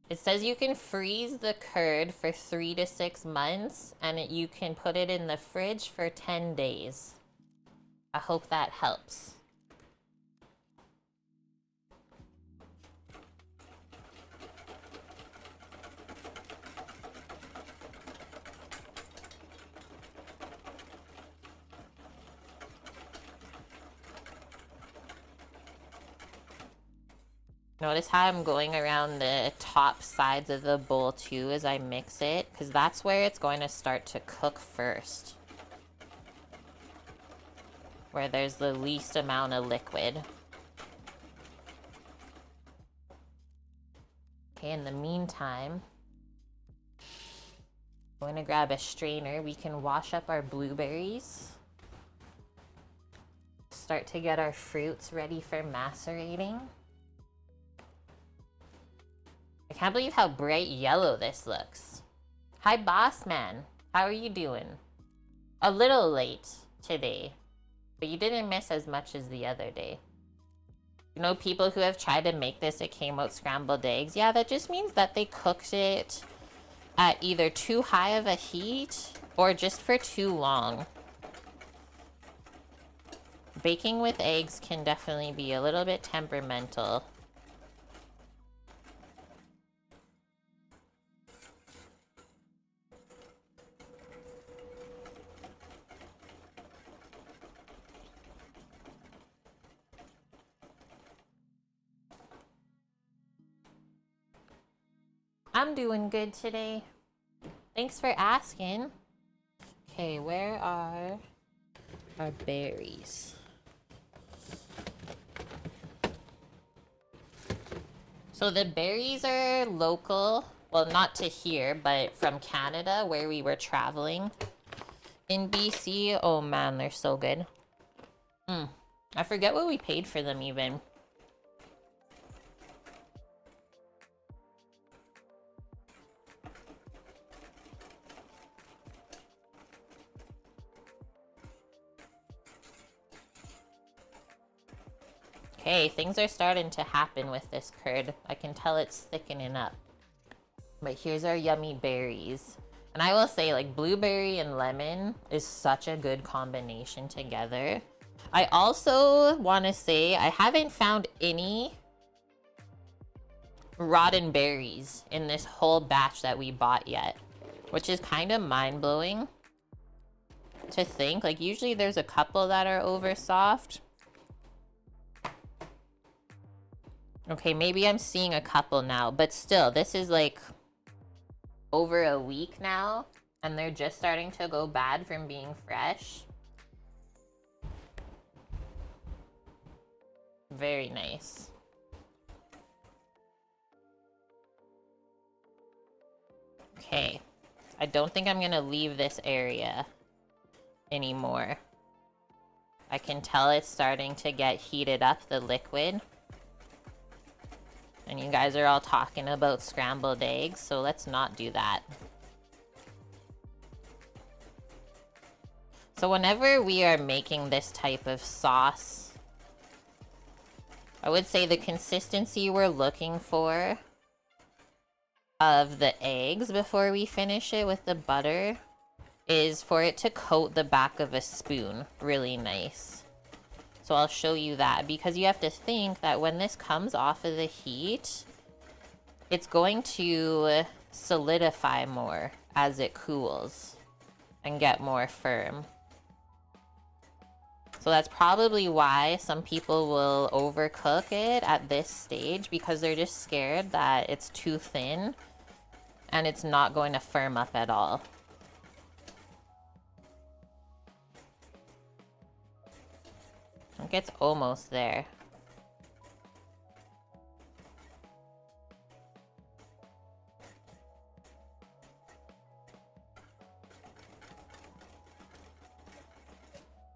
It says you can freeze the curd for 3 to 6 months and you can put it in the fridge for 10 days. I hope that helps. Notice how I'm going around the top sides of the bowl too as I mix it, because that's where it's going to start to cook first. Where there's the least amount of liquid. Okay, in the meantime, I'm going to grab a strainer. We can wash up our blueberries. Start to get our fruits ready for macerating. I can't believe how bright yellow this looks. Hi, boss man. How are you doing? A little late today, but you didn't miss as much as the other day. You know, people who have tried to make this, it came out scrambled eggs. Yeah, that just means that they cooked it at either too high of a heat or just for too long. Baking with eggs can definitely be a little bit temperamental. I'm doing good today. Thanks for asking. Okay, where are our berries? So the berries are local. Well, not to here, but from Canada, where we were traveling in BC. Oh man, they're so good. I forget what we paid for them even. Okay, things are starting to happen with this curd. I can tell it's thickening up. But here's our yummy berries. And I will say, like, blueberry and lemon is such a good combination together. I also want to say I haven't found any rotten berries in this whole batch that we bought yet, which is kind of mind-blowing to think. Like, usually there's a couple that are over soft. Okay, maybe I'm seeing a couple now, but still, this is like over a week now, and they're just starting to go bad from being fresh. Very nice. Okay, I don't think I'm gonna leave this area anymore. I can tell it's starting to get heated up, the liquid. And you guys are all talking about scrambled eggs, so let's not do that. So whenever we are making this type of sauce, I would say the consistency we're looking for of the eggs before we finish it with the butter is for it to coat the back of a spoon really nice. So I'll show you that, because you have to think that when this comes off of the heat, it's going to solidify more as it cools and get more firm. So that's probably why some people will overcook it at this stage, because they're just scared that it's too thin and it's not going to firm up at all. I think it's almost there.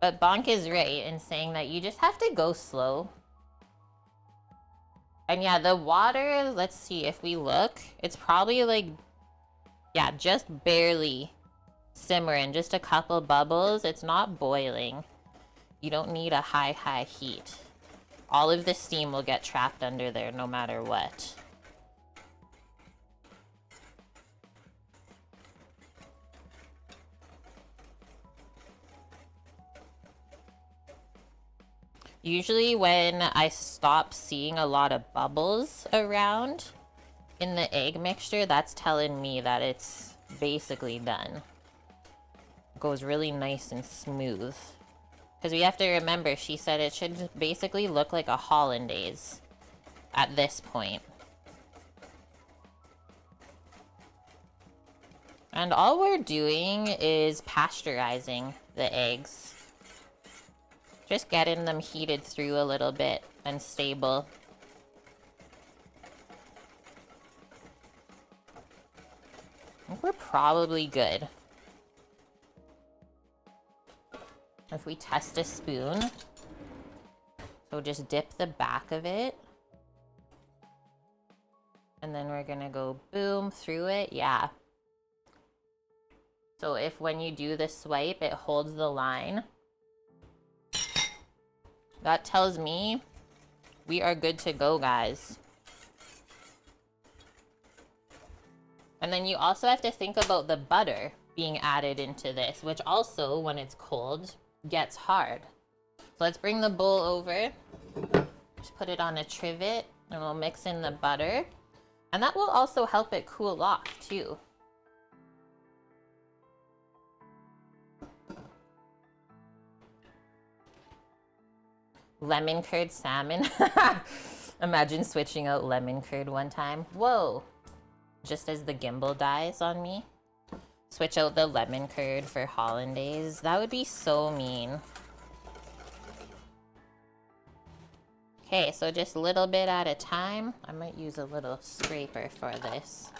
But Bonk is right in saying that you just have to go slow. And yeah, the water, let's see, if we look, it's probably like, yeah, just barely simmering, just a couple bubbles. It's not boiling. You don't need a high heat. All of the steam will get trapped under there no matter what. Usually when I stop seeing a lot of bubbles around in the egg mixture, that's telling me that it's basically done. It goes really nice and smooth. Because we have to remember, she said it should basically look like a hollandaise at this point. And all we're doing is pasteurizing the eggs. Just getting them heated through a little bit and stable. I think we're probably good. If we test a spoon, so just dip the back of it. And then we're gonna go boom through it, yeah. So if when you do the swipe, it holds the line, that tells me we are good to go, guys. And then you also have to think about the butter being added into this, which also, when it's cold, gets hard. So let's bring the bowl over, just put it on a trivet, and we'll mix in the butter. And that will also help it cool off too. Lemon curd salmon. Imagine switching out lemon curd one time. Whoa. Just as the gimbal dies on me. Switch out the lemon curd for hollandaise. That would be so mean. Okay, so just a little bit at a time. I might use a little scraper for this.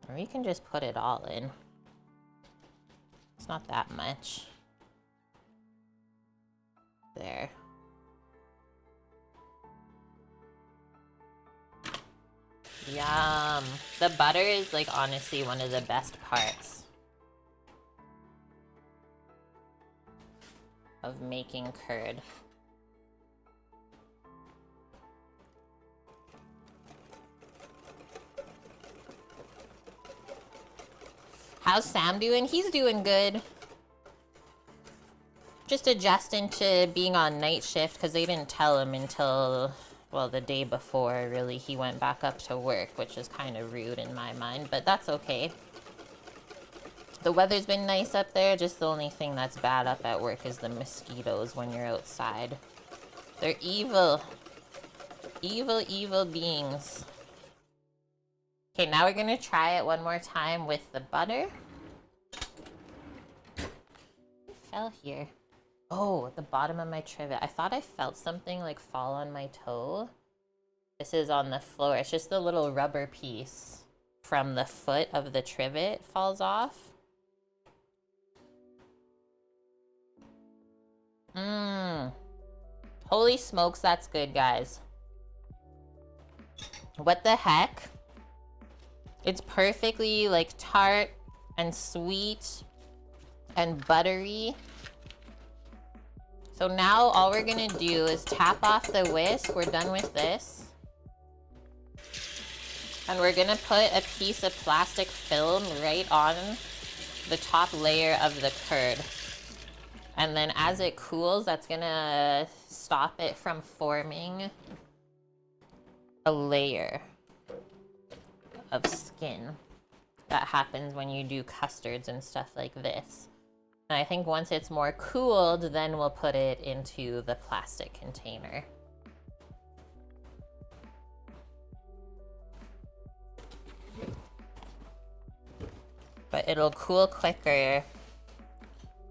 Or you can just put it all in. It's not that much. There. Yum. The butter is like honestly one of the best parts of making curd. How's Sam doing? He's doing good. Just adjusting to being on night shift because they didn't tell him until, well, the day before, really. He went back up to work, which is kind of rude in my mind, but that's okay. The weather's been nice up there. Just the only thing that's bad up at work is the mosquitoes when you're outside. They're evil. Evil, evil beings. Okay, now we're gonna try it one more time with the butter. It fell here. Oh, at the bottom of my trivet. I thought I felt something like fall on my toe. This is on the floor. It's just the little rubber piece from the foot of the trivet falls off. Holy smokes, that's good, guys. What the heck? It's perfectly like tart and sweet and buttery. So now all we're gonna do is tap off the whisk. We're done with this. And we're gonna put a piece of plastic film right on the top layer of the curd. And then as it cools, that's gonna stop it from forming a layer of skin that happens when you do custards and stuff like this. And I think once it's more cooled, then we'll put it into the plastic container. But it'll cool quicker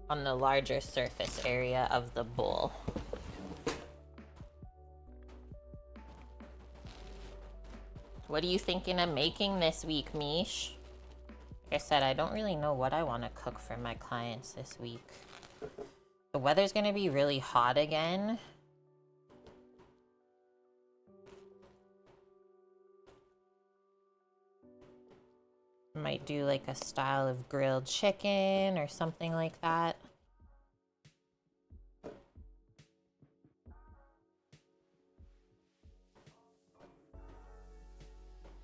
on the larger surface area of the bowl. What are you thinking of making this week, Mish? Like I said, I don't really know what I want to cook for my clients this week. The weather's gonna be really hot again. Might do like a style of grilled chicken or something like that.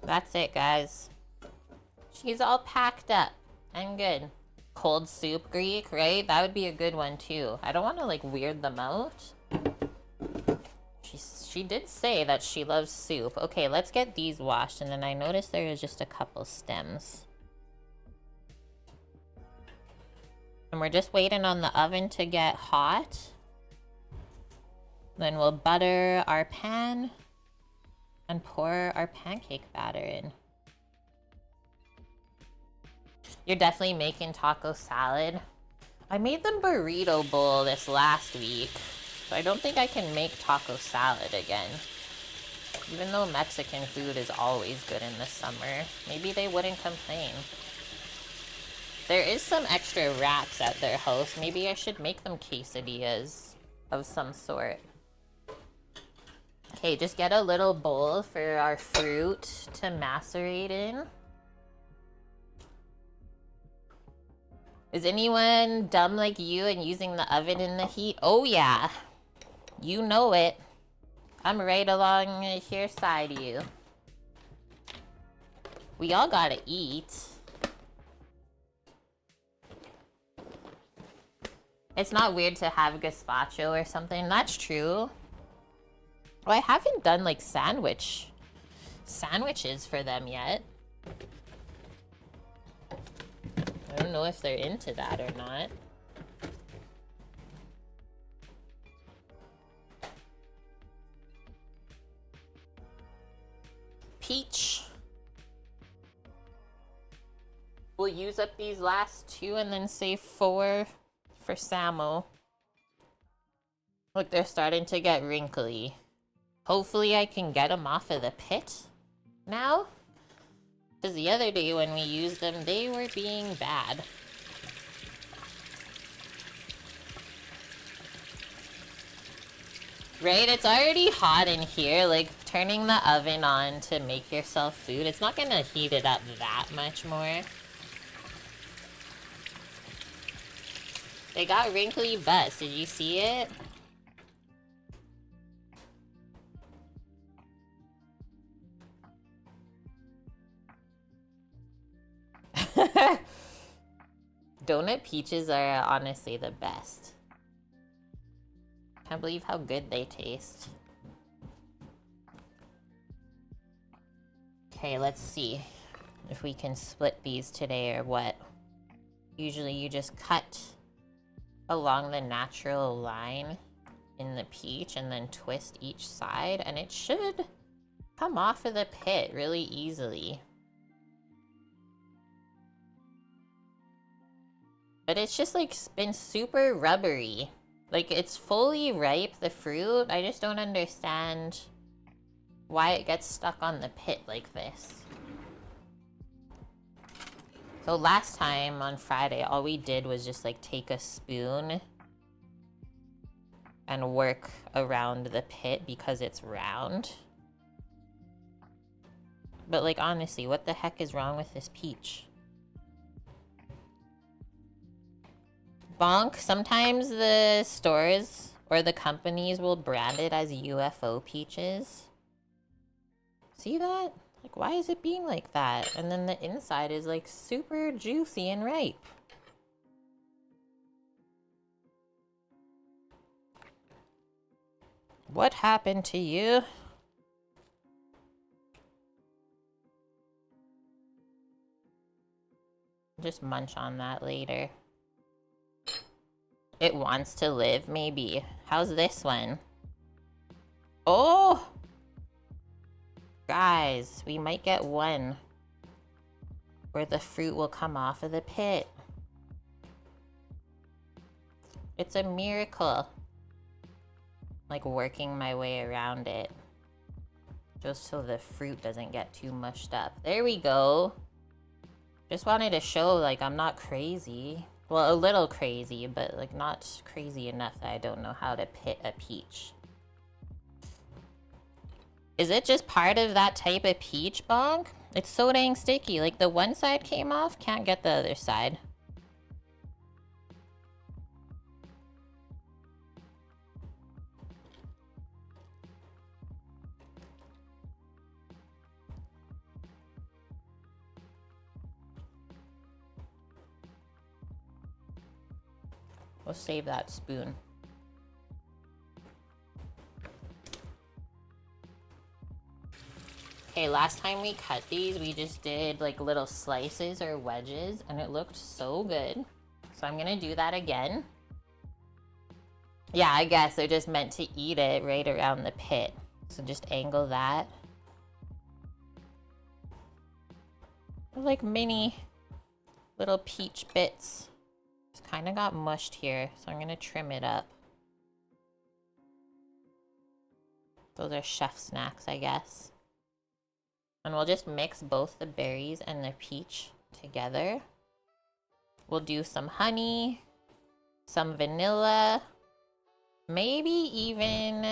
That's it, guys. She's all packed up and good. Cold soup Greek, right? That would be a good one too. I don't want to like weird them out. She did say that she loves soup. Okay, let's get these washed. And then I noticed there was just a couple stems. And we're just waiting on the oven to get hot. Then we'll butter our pan and pour our pancake batter in. You're definitely making taco salad. I made the burrito bowl this last week. So I don't think I can make taco salad again. Even though Mexican food is always good in the summer, maybe they wouldn't complain. There is some extra wraps at their house. Maybe I should make them quesadillas of some sort. Okay, just get a little bowl for our fruit to macerate in. Is anyone dumb like you and using the oven in the heat? Oh yeah. You know it. I'm right along here side you. We all gotta eat. It's not weird to have gazpacho or something. That's true. Well, I haven't done like sandwiches for them yet. I don't know if they're into that or not. Peach. We'll use up these last two and then save 4 for Samo. Look, they're starting to get wrinkly. Hopefully I can get them off of the pit now. Because the other day when we used them, they were being bad. Right? It's already hot in here. Like, turning the oven on to make yourself food, it's not gonna heat it up that much more. They got wrinkly butts. Did you see it? Donut peaches are honestly the best. Can't believe how good they taste. Okay, let's see if we can split these today or what. Usually you just cut along the natural line in the peach and then twist each side, and it should come off of the pit really easily. But it's just like been super rubbery. Like, it's fully ripe, the fruit. I just don't understand why it gets stuck on the pit like this. So last time on Friday, all we did was just like take a spoon and work around the pit because it's round. But like honestly, what the heck is wrong with this peach? Bonk, sometimes the stores or the companies will brand it as UFO peaches. See that? Like, why is it being like that? And then the inside is like super juicy and ripe. What happened to you? Just munch on that later. It wants to live, maybe. How's this one? Oh! Guys, we might get one where the fruit will come off of the pit. It's a miracle. Like working my way around it. Just so the fruit doesn't get too mushed up. There we go. Just wanted to show like I'm not crazy. Well, a little crazy, but like not crazy enough that I don't know how to pit a peach. Is it just part of that type of peach, Bonk? It's so dang sticky. Like the one side came off, can't get the other side. We'll save that spoon. Okay, last time we cut these, we just did like little slices or wedges, and it looked so good. So I'm gonna do that again. Yeah, I guess they're just meant to eat it right around the pit. So just angle that. They're like mini little peach bits. It's kind of got mushed here, so I'm gonna trim it up. Those are chef snacks, I guess. And we'll just mix both the berries and the peach together. We'll do some honey, some vanilla, maybe even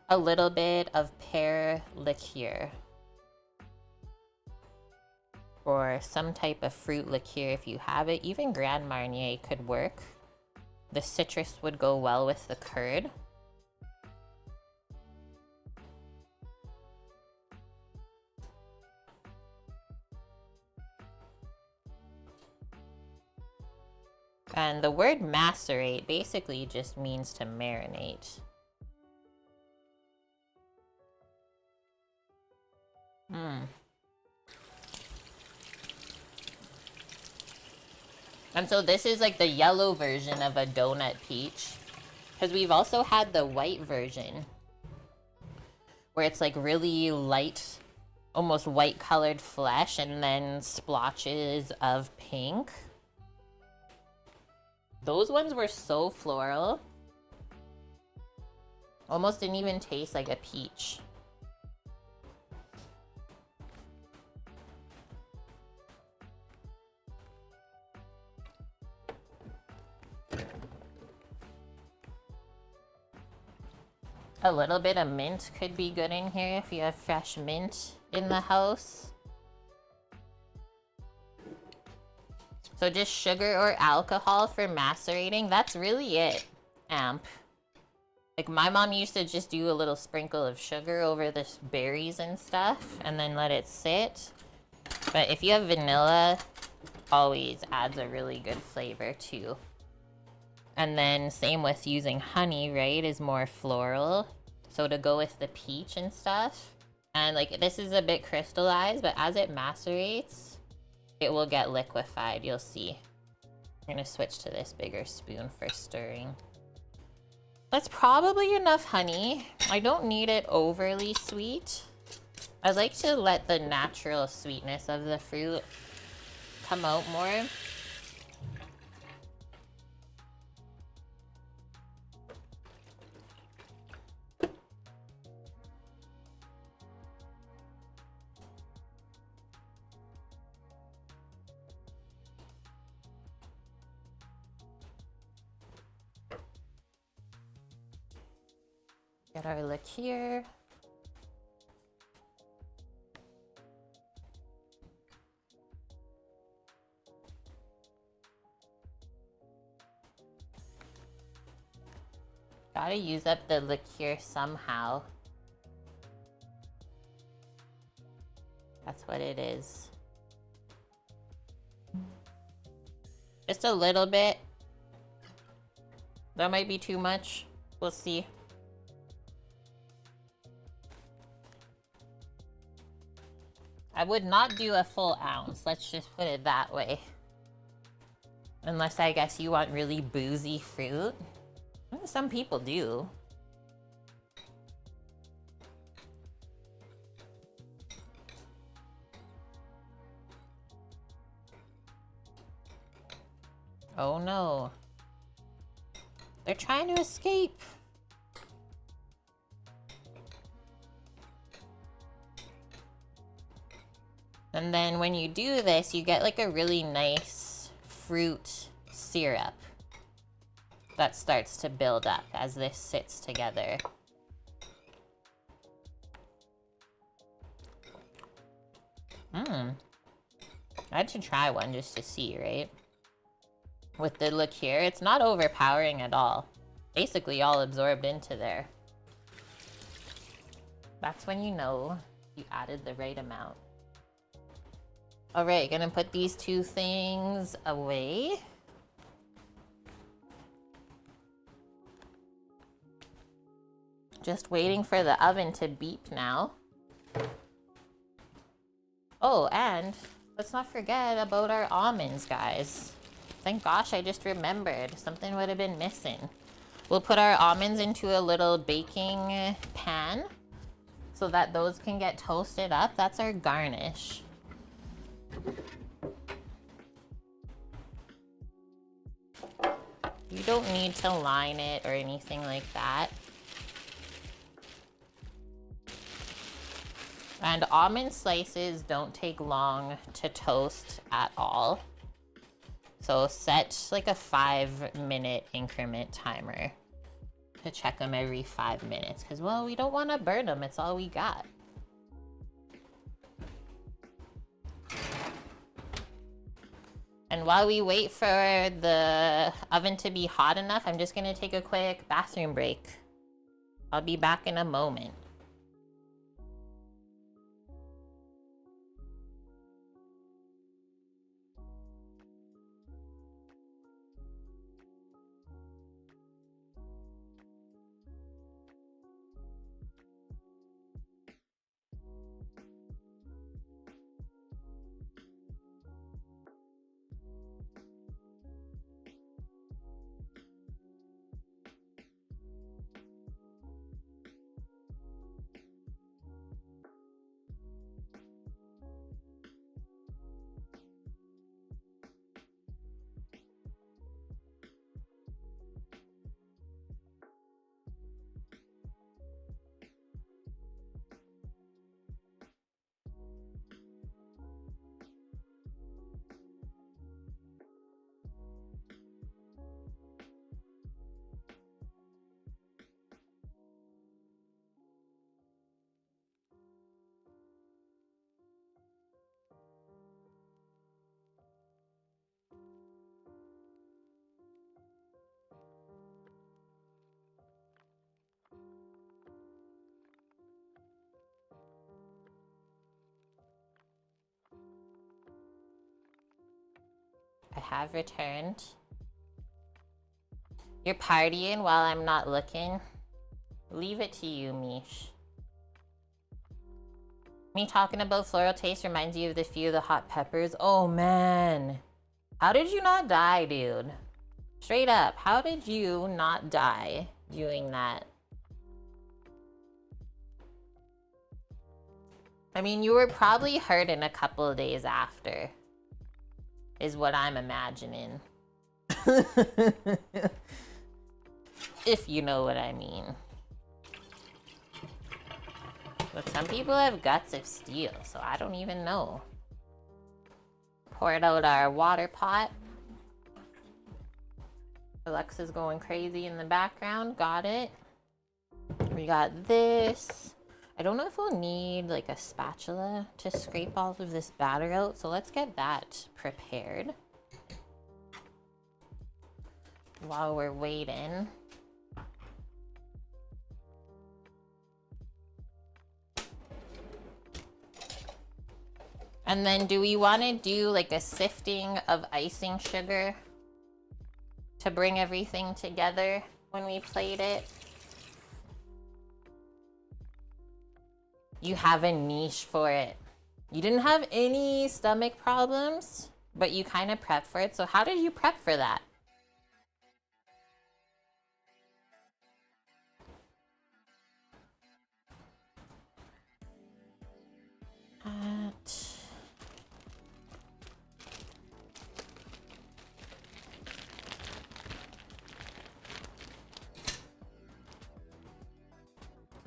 a little bit of pear liqueur. Or some type of fruit liqueur if you have it. Even Grand Marnier could work. The citrus would go well with the curd. And the word macerate basically just means to marinate. And so this is like the yellow version of a donut peach. Because we've also had the white version. Where it's like really light, almost white colored flesh and then splotches of pink. Those ones were so floral. Almost didn't even taste like a peach. A little bit of mint could be good in here if you have fresh mint in the house. So just sugar or alcohol for macerating. That's really it, Amp. Like my mom used to just do a little sprinkle of sugar over the berries and stuff and then let it sit. But if you have vanilla, always adds a really good flavor too. And then same with using honey, right, is more floral. So to go with the peach and stuff. And like this is a bit crystallized, but as it macerates, it will get liquefied, you'll see. I'm gonna switch to this bigger spoon for stirring. That's probably enough honey. I don't need it overly sweet. I like to let the natural sweetness of the fruit come out more. Get our liqueur. Gotta use up the liqueur somehow. That's what it is. Just a little bit. That might be too much. We'll see. I would not do a full ounce. Let's just put it that way. Unless I guess you want really boozy fruit. Some people do. Oh no. They're trying to escape. And then when you do this, you get like a really nice fruit syrup that starts to build up as this sits together. I should try one just to see, right? With the liqueur, it's not overpowering at all. Basically all absorbed into there. That's when you know you added the right amount. Alright, gonna put these two things away. Just waiting for the oven to beep now. Oh, and let's not forget about our almonds, guys. Thank gosh, I just remembered. Something would have been missing. We'll put our almonds into a little baking pan so that those can get toasted up. That's our garnish. You don't need to line it or anything like that. And almond slices don't take long to toast at all. So set like a 5-minute increment timer to check them every 5 minutes. Because, well, we don't want to burn them. It's all we got. And while we wait for the oven to be hot enough, I'm just going to take a quick bathroom break. I'll be back in a moment. I have returned. You're partying while I'm not looking? Leave it to you, Mish. Me talking about floral taste reminds you of the few of the hot peppers. Oh man. How did you not die, dude? Straight up, how did you not die doing that? I mean, you were probably hurting a couple of days after. Is what I'm imagining. If you know what I mean. But some people have guts of steel, so I don't even know. Poured out our water pot. Alexa's going crazy in the background. Got it. We got this. I don't know if we'll need like a spatula to scrape all of this batter out, so let's get that prepared while we're waiting. And then do we want to do like a sifting of icing sugar to bring everything together when we plate it? You have a niche for it. You didn't have any stomach problems, but you kind of prepped for it. So how did you prep for that?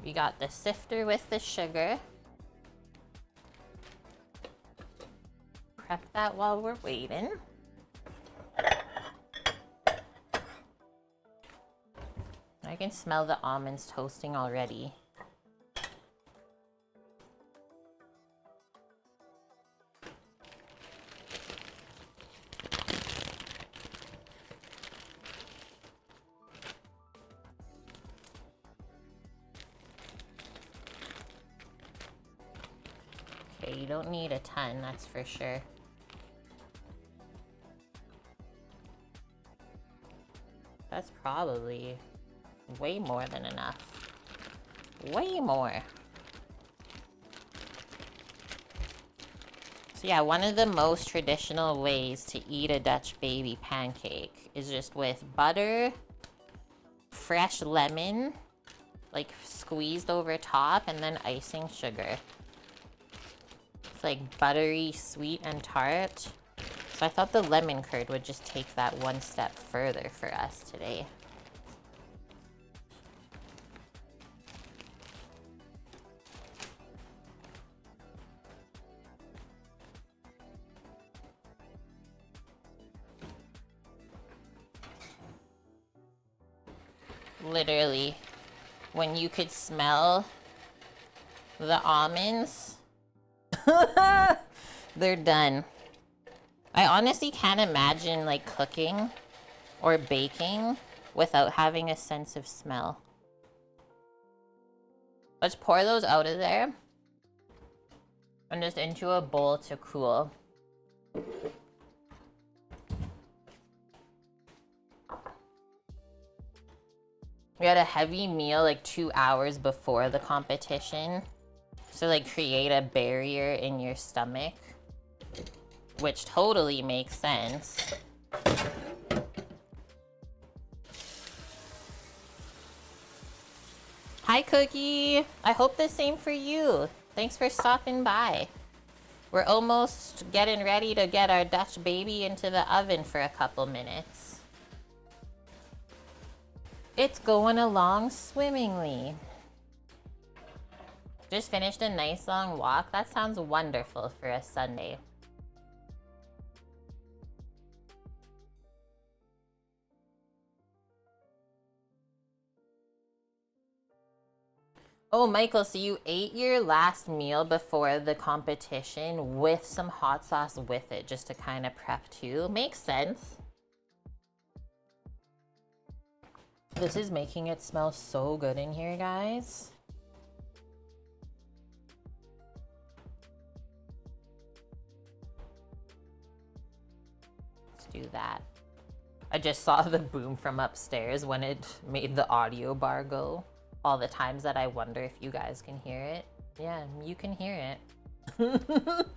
We got the sifter with the sugar. Prep that while we're waiting. I can smell the almonds toasting already. Okay, you don't need a ton, that's for sure. That's probably way more than enough. Way more. So yeah, one of the most traditional ways to eat a Dutch baby pancake is just with butter, fresh lemon, like squeezed over top, and then icing sugar. It's like buttery, sweet, and tart. So I thought the lemon curd would just take that one step further for us today. Literally, when you could smell the almonds, they're done. I honestly can't imagine like cooking or baking without having a sense of smell. Let's pour those out of there and just into a bowl to cool. We had a heavy meal like 2 hours before the competition. So like create a barrier in your stomach, which totally makes sense. Hi Cookie, I hope the same for you. Thanks for stopping by. We're almost getting ready to get our Dutch baby into the oven for a couple minutes. It's going along swimmingly. Just finished a nice long walk. That sounds wonderful for a Sunday. Oh, Michael, so you ate your last meal before the competition with some hot sauce with it, just to kind of prep too. Makes sense. This is making it smell so good in here, guys. Let's do that. I just saw the boom from upstairs when it made the audio bar go. All the times that I wonder if you guys can hear it. Yeah, you can hear it.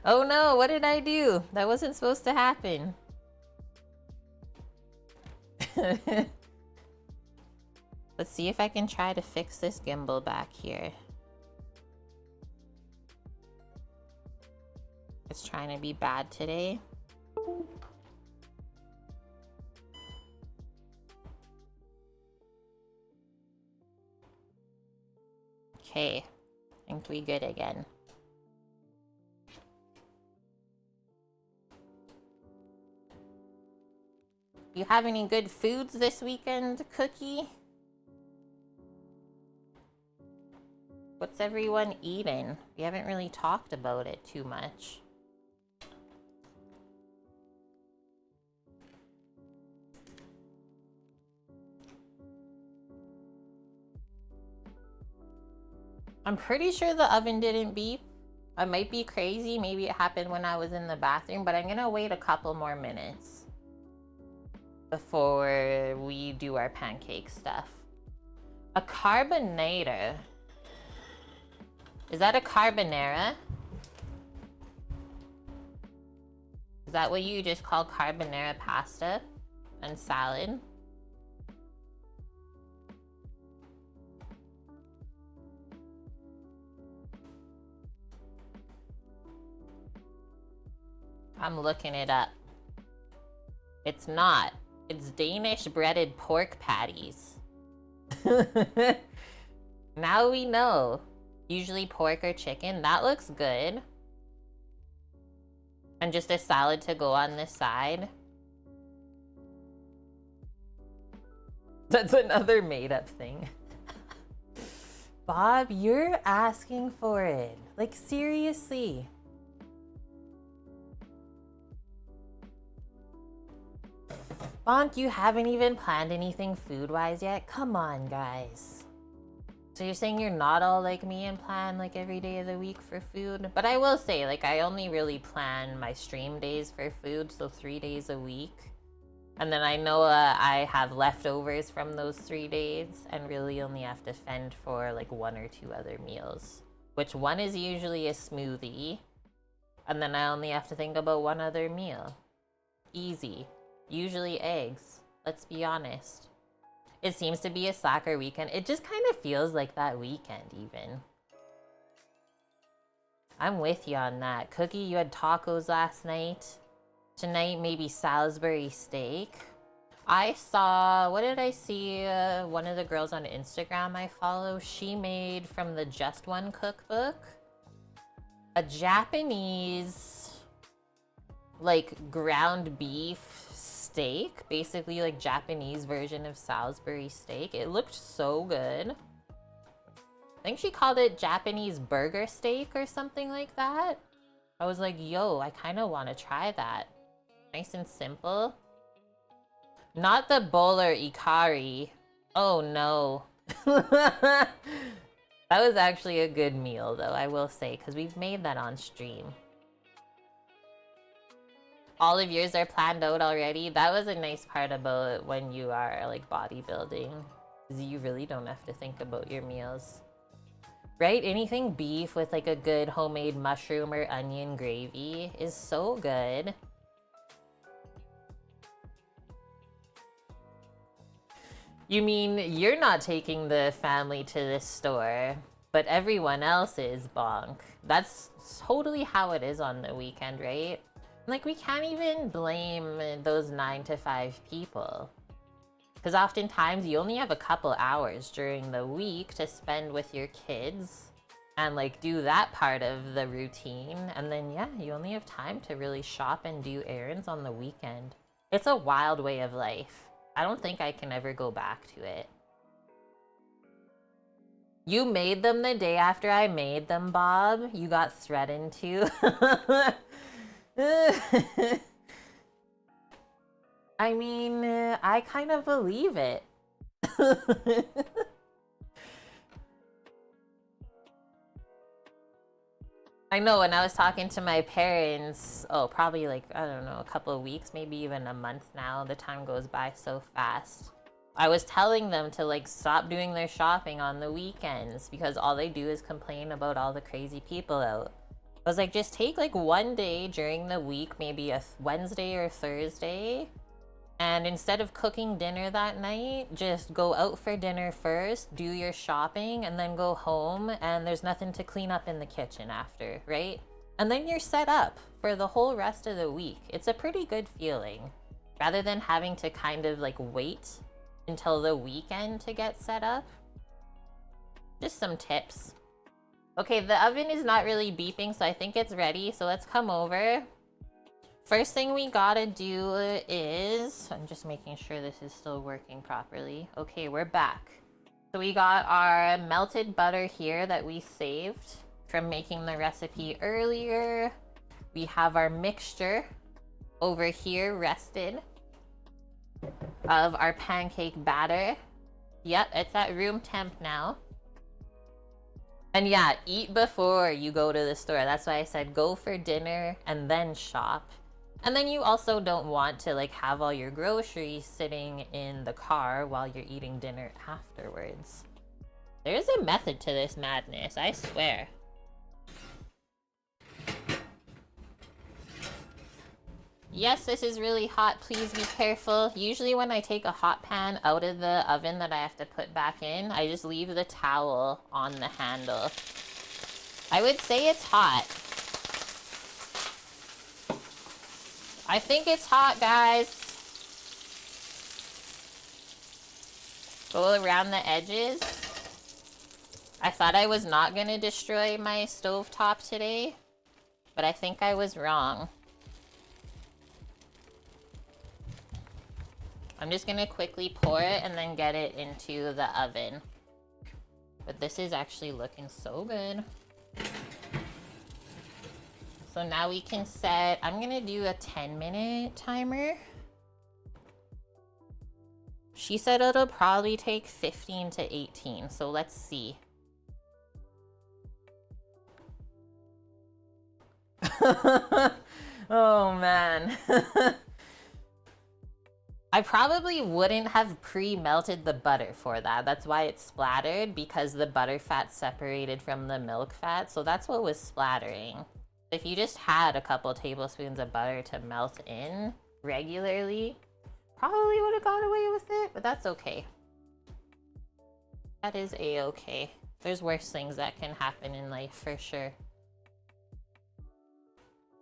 Oh no, what did I do? That wasn't supposed to happen. Let's see if I can try to fix this gimbal back here. It's trying to be bad today. Okay, I think we good again. You have any good foods this weekend, Cookie? What's everyone eating? We haven't really talked about it too much. I'm pretty sure the oven didn't beep. I might be crazy. Maybe it happened when I was in the bathroom, but I'm gonna wait a couple more minutes before we do our pancake stuff. A carbonator. Is that a carbonara? Is that what you just call carbonara pasta and salad? I'm looking it up. It's not. It's Danish breaded pork patties. Now we know. Usually pork or chicken. That looks good. And just a salad to go on the side. That's another made-up thing. Bob, you're asking for it. Like, seriously. Bonk, you haven't even planned anything food-wise yet? Come on, guys. So you're saying you're not all like me and plan like every day of the week for food? But I will say, like, I only really plan my stream days for food, so 3 days a week. And then I know I have leftovers from those 3 days and really only have to fend for like 1 or 2 other meals. Which one is usually a smoothie. And then I only have to think about 1 other meal. Easy. Usually eggs. Let's be honest. It seems to be a slacker weekend. It just kind of feels like that weekend even. I'm with you on that. Cookie, you had tacos last night. Tonight, maybe Salisbury steak. I saw, what did I see? One of the girls on Instagram I follow, she made from the Just One cookbook a Japanese, like, ground beef steak, basically like Japanese version of Salisbury steak. It looked so good. I think she called it Japanese burger steak or something like that. I was like, yo, I kind of want to try that. Nice and simple. Not the bowl or ikari. Oh no. That was actually a good meal though, I will say, because we've made that on stream. All of yours are planned out already. That was a nice part about when you are like bodybuilding, because you really don't have to think about your meals. Right? Anything beef with like a good homemade mushroom or onion gravy is so good. You mean you're not taking the family to this store, but everyone else is, bonk. That's totally how it is on the weekend, right? Like, we can't even blame those 9 to 5 people. Because oftentimes you only have a couple hours during the week to spend with your kids and like do that part of the routine. And then, yeah, you only have time to really shop and do errands on the weekend. It's a wild way of life. I don't think I can ever go back to it. You made them the day after I made them, Bob. You got threatened to. I mean, I kind of believe it. I know when I was talking to my parents, oh, probably like, I don't know, a couple of weeks, maybe even a month now. The time goes by so fast. I was telling them to like stop doing their shopping on the weekends because all they do is complain about all the crazy people out. I was like, just take like 1 day during the week, maybe a Wednesday or Thursday, and instead of cooking dinner that night, just go out for dinner first, do your shopping, and then go home, and there's nothing to clean up in the kitchen after, right? And then you're set up for the whole rest of the week. It's a pretty good feeling, rather than having to kind of like wait until the weekend to get set up. Just some tips. Okay, the oven is not really beeping, so I think it's ready. So let's come over. First thing we gotta do is, I'm just making sure this is still working properly. Okay, we're back. So we got our melted butter here that we saved from making the recipe earlier. We have our mixture over here rested of our pancake batter. Yep, it's at room temp now. And yeah, eat before you go to the store. That's why I said go for dinner and then shop. And then you also don't want to like have all your groceries sitting in the car while you're eating dinner afterwards. There's a method to this madness, I swear. Yes, this is really hot. Please be careful. Usually when I take a hot pan out of the oven that I have to put back in, I just leave the towel on the handle. I would say it's hot. I think it's hot, guys. Go around the edges. I thought I was not gonna destroy my stovetop today, but I think I was wrong. I'm just gonna quickly pour it and then get it into the oven. But this is actually looking so good. So now we can set, I'm gonna do a 10-minute timer. She said it'll probably take 15 to 18, so let's see. Oh man. I probably wouldn't have pre-melted the butter for that. That's why it splattered, because the butter fat separated from the milk fat. So that's what was splattering. If you just had a couple tablespoons of butter to melt in regularly, probably would have got away with it, but that's okay. That is a-okay. There's worse things that can happen in life for sure.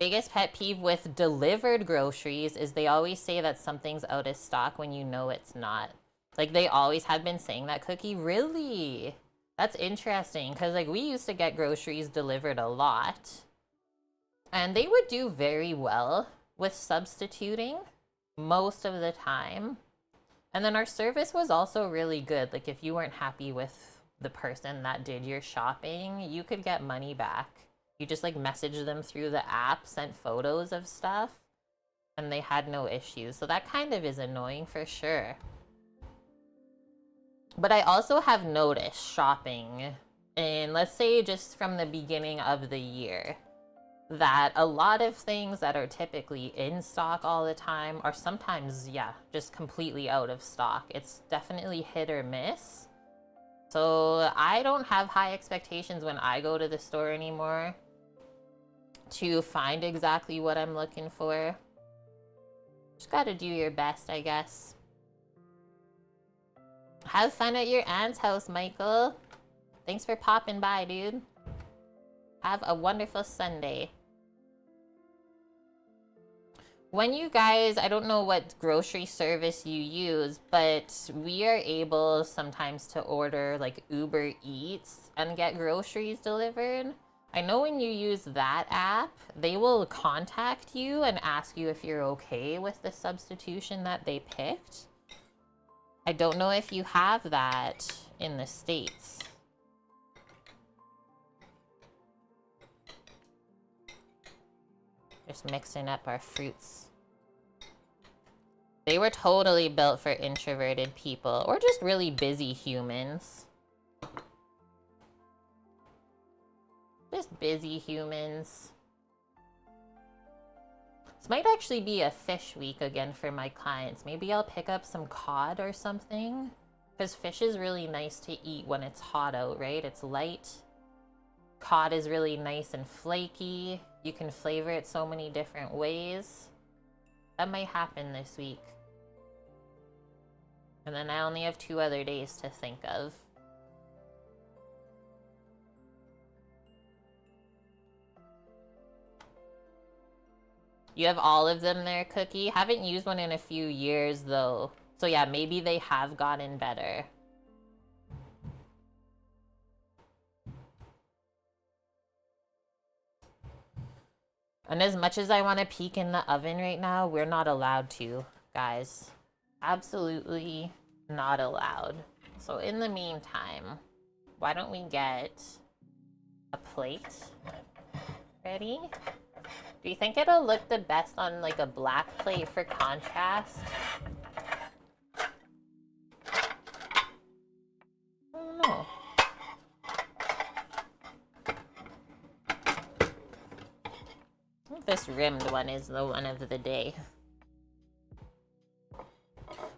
Biggest pet peeve with delivered groceries is they always say that something's out of stock when you know it's not. Like they always have been saying that, Cookie. Really? That's interesting, because like we used to get groceries delivered a lot. And they would do very well with substituting most of the time. And then our service was also really good. Like if you weren't happy with the person that did your shopping, you could get money back. You just like messaged them through the app, sent photos of stuff, and they had no issues. So that kind of is annoying for sure. But I also have noticed shopping in, let's say just from the beginning of the year, that a lot of things that are typically in stock all the time are sometimes, yeah, just completely out of stock. It's definitely hit or miss. So I don't have high expectations when I go to the store anymore to find exactly what I'm looking for. Just gotta do your best, I guess. Have fun at your aunt's house, Michael. Thanks for popping by, dude. Have a wonderful Sunday. When you guys, I don't know what grocery service you use, but we are able sometimes to order like Uber Eats and get groceries delivered. I know when you use that app, they will contact you and ask you if you're okay with the substitution that they picked. I don't know if you have that in the States. Just mixing up our fruits. They were totally built for introverted people or just really busy humans. Just busy humans. This might actually be a fish week again for my clients. Maybe I'll pick up some cod or something. Because fish is really nice to eat when it's hot out, right? It's light. Cod is really nice and flaky. You can flavor it so many different ways. That might happen this week. And then I only have 2 other days to think of. You have all of them there, Cookie? Haven't used one in a few years, though. So yeah, maybe they have gotten better. And as much as I want to peek in the oven right now, we're not allowed to, guys. Absolutely not allowed. So in the meantime, why don't we get a plate ready? Do you think it'll look the best on like a black plate for contrast? I don't know. I think this rimmed one is the one of the day.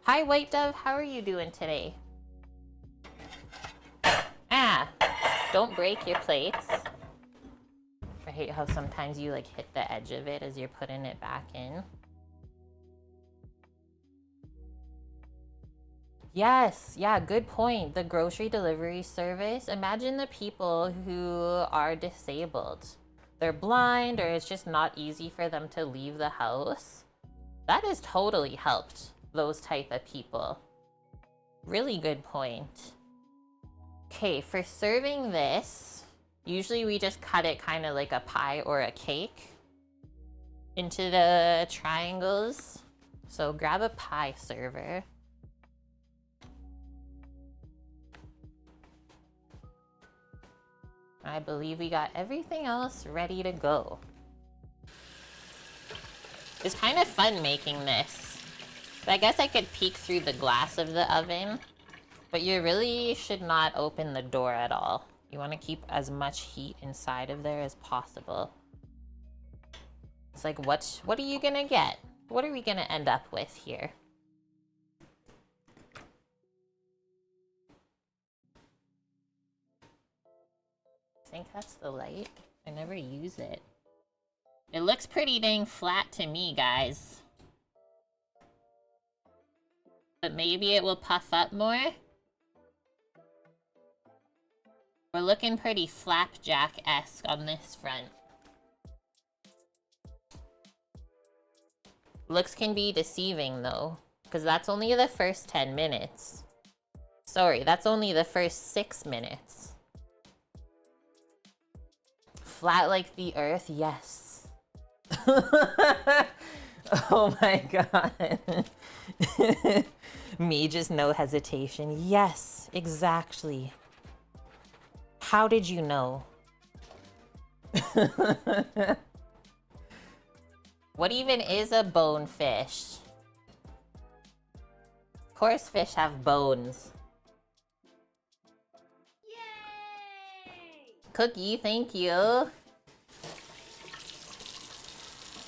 Hi, White Dove. How are you doing today? Ah, don't break your plates. I hate how sometimes you like hit the edge of it as you're putting it back in. Yes, yeah, good point. The grocery delivery service. Imagine the people who are disabled. They're blind or it's just not easy for them to leave the house. That has totally helped those type of people. Really good point. Okay, for serving this, usually we just cut it kind of like a pie or a cake into the triangles. So grab a pie server. I believe we got everything else ready to go. It's kind of fun making this. I guess I could peek through the glass of the oven, but you really should not open the door at all. You want to keep as much heat inside of there as possible. It's like, what are you gonna get? What are we gonna end up with here? I think that's the light. I never use it. It looks pretty dang flat to me, guys. But maybe it will puff up more. We're looking pretty flapjack-esque on this front. Looks can be deceiving though, because that's only the first 10 minutes. Sorry, that's only the first 6 minutes. Flat like the earth, yes. Oh my god. Me, just no hesitation. Yes, exactly. How did you know? What even is a bonefish? Of course fish have bones. Cookie, thank you.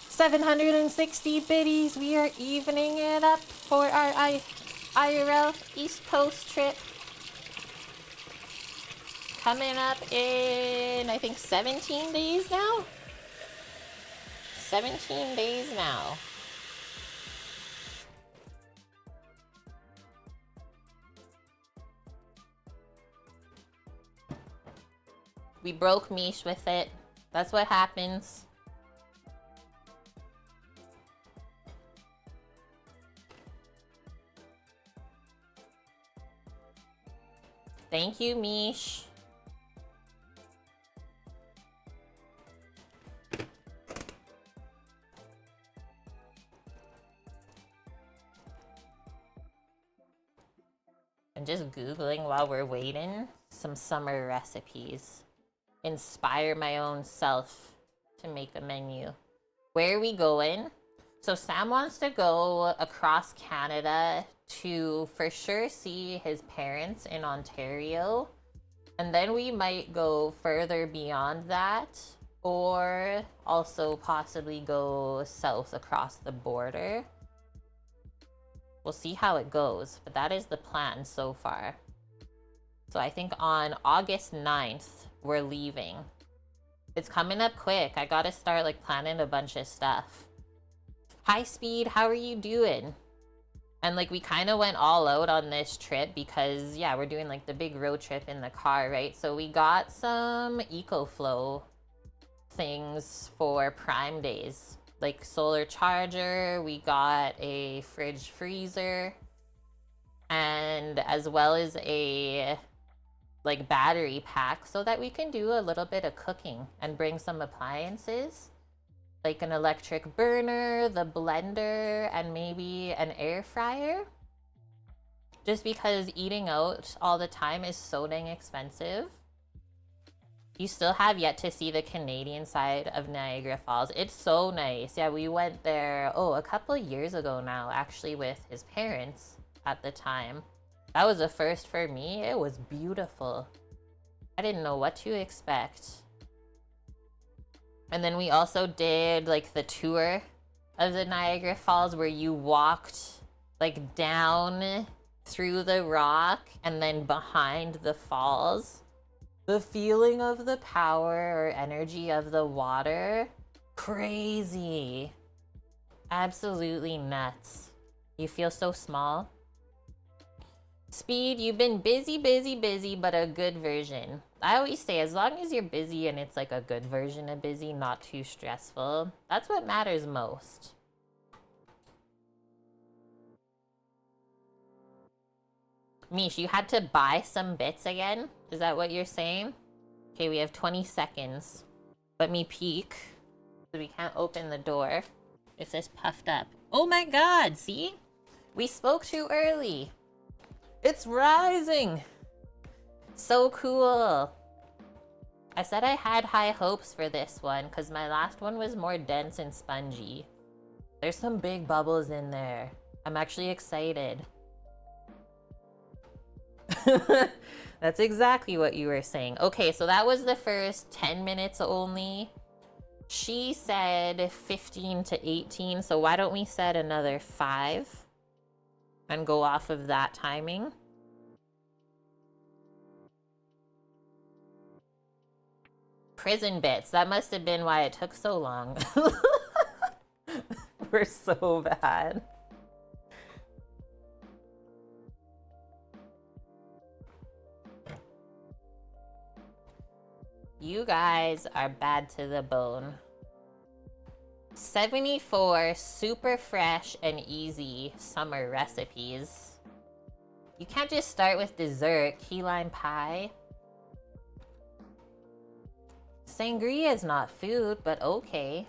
760 biddies. We are evening it up for our IRL East Coast trip. Coming up in, I think, 17 days now? 17 days now. We broke Mish with it. That's what happens. Thank you, Mish. I'm just Googling while we're waiting some summer recipes. Inspire my own self to make a menu. Where are we going? So Sam wants to go across Canada to for sure see his parents in Ontario. And then we might go further beyond that, or also possibly go south across the border. We'll see how it goes, but that is the plan so far. So I think on August 9th, we're leaving. It's coming up quick. I gotta start like planning a bunch of stuff. Hi Speed, how are you doing? And like we kind of went all out on this trip because yeah, we're doing like the big road trip in the car, right? So we got some EcoFlow things for Prime Days. Like solar charger, we got a fridge freezer, and as well as a like battery pack so that we can do a little bit of cooking and bring some appliances like an electric burner, the blender, and maybe an air fryer. just because eating out all the time is so dang expensive. You still have yet to see the Canadian side of Niagara Falls. It's so nice. Yeah, we went there, a couple of years ago now, actually, with his parents at the time. That was a first for me. It was beautiful. I didn't know what to expect. And then we also did like the tour of the Niagara Falls where you walked like down through the rock and then behind the falls. The feeling of the power or energy of the water, crazy. Absolutely nuts. You feel so small. Speed, you've been busy, but a good version. I always say, as long as you're busy and it's like a good version of busy, not too stressful, that's what matters most. Mish, you had to buy some bits again? Is that what you're saying? Okay, we have 20 seconds. Let me peek. So we can't open the door. It says puffed up. Oh my god, see? We spoke too early. It's rising. So cool. I said I had high hopes for this one because my last one was more dense and spongy. There's some big bubbles in there. I'm actually excited. That's exactly what you were saying. Okay, so that was the first 10 minutes only. She said 15 to 18, so why don't we set another 5 and go off of that timing? Prison bits. That must have been why it took so long. We're so bad. You guys are bad to the bone. 74 super fresh and easy summer recipes. You can't just start with dessert. Key lime pie. Sangria is not food, but okay.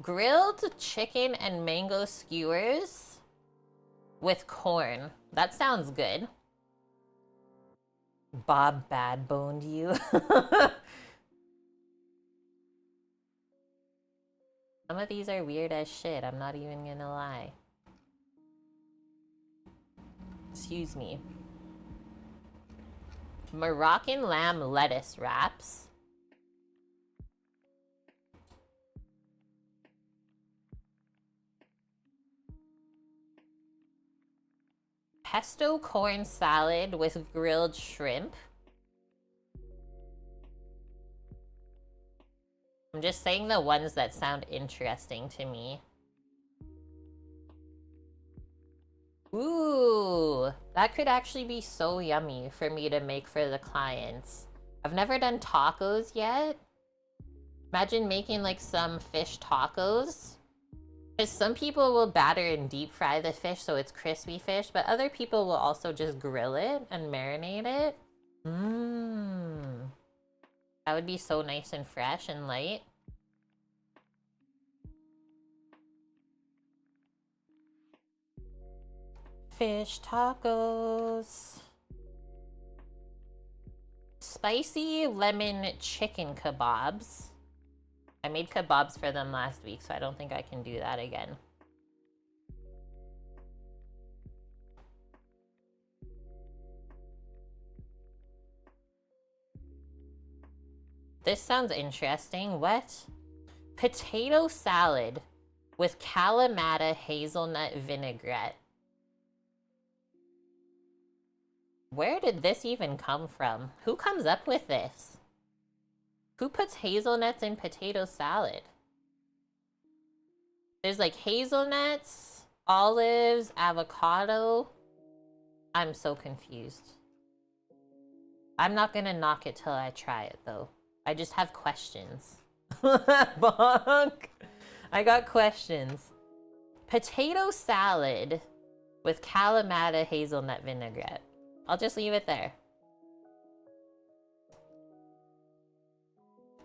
Grilled chicken and mango skewers with corn. That sounds good. Bob bad boned you. Some of these are weird as shit, I'm not even gonna lie. Excuse me. Moroccan lamb lettuce wraps. Pesto corn salad with grilled shrimp. I'm just saying the ones that sound interesting to me. Ooh, that could actually be so yummy for me to make for the clients. I've never done tacos yet. Imagine making like some fish tacos. Because some people will batter and deep fry the fish so it's crispy fish, but other people will also just grill it and marinate it. Mmm. That would be so nice and fresh and light. Fish tacos. Spicy lemon chicken kebabs. I made kebabs for them last week, so I don't think I can do that again. This sounds interesting. What? Potato salad with Kalamata hazelnut vinaigrette. Where did this even come from? Who comes up with this? Who puts hazelnuts in potato salad? There's like hazelnuts, olives, avocado. I'm so confused. I'm not gonna knock it till I try it though. I just have questions. Bonk! I got questions. Potato salad with Kalamata hazelnut vinaigrette. I'll just leave it there.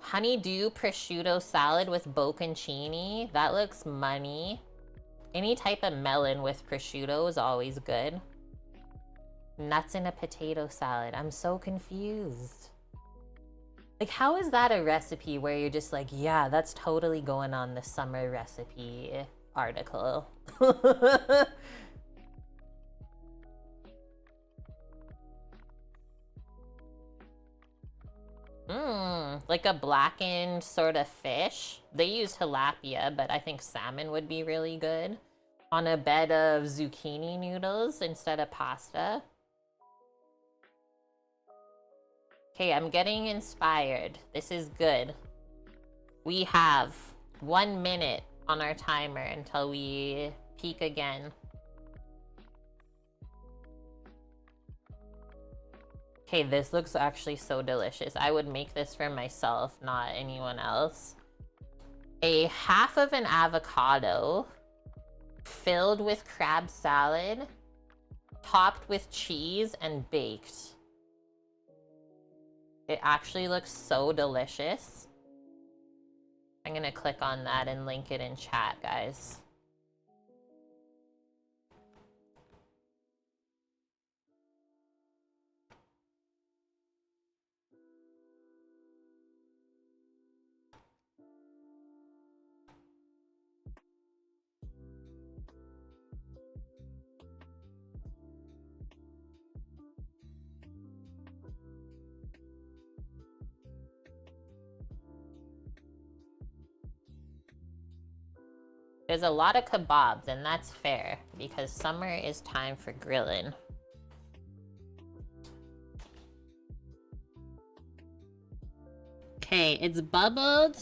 Honeydew prosciutto salad with bocconcini. That looks money. Any type of melon with prosciutto is always good. Nuts in a potato salad. I'm so confused. Like, how is that a recipe where you're just like, yeah, that's totally going on the summer recipe article? Like a blackened sort of fish. They use tilapia, but I think salmon would be really good on a bed of zucchini noodles instead of pasta. Okay, I'm getting inspired. This is good. We have 1 minute on our timer until we peak again. Okay, this looks actually so delicious. I would make this for myself, not anyone else. A half of an avocado filled with crab salad, topped with cheese and baked. It actually looks so delicious. I'm gonna click on that and link it in chat, guys. There's a lot of kebabs, and that's fair, because summer is time for grilling. Okay, it's bubbled.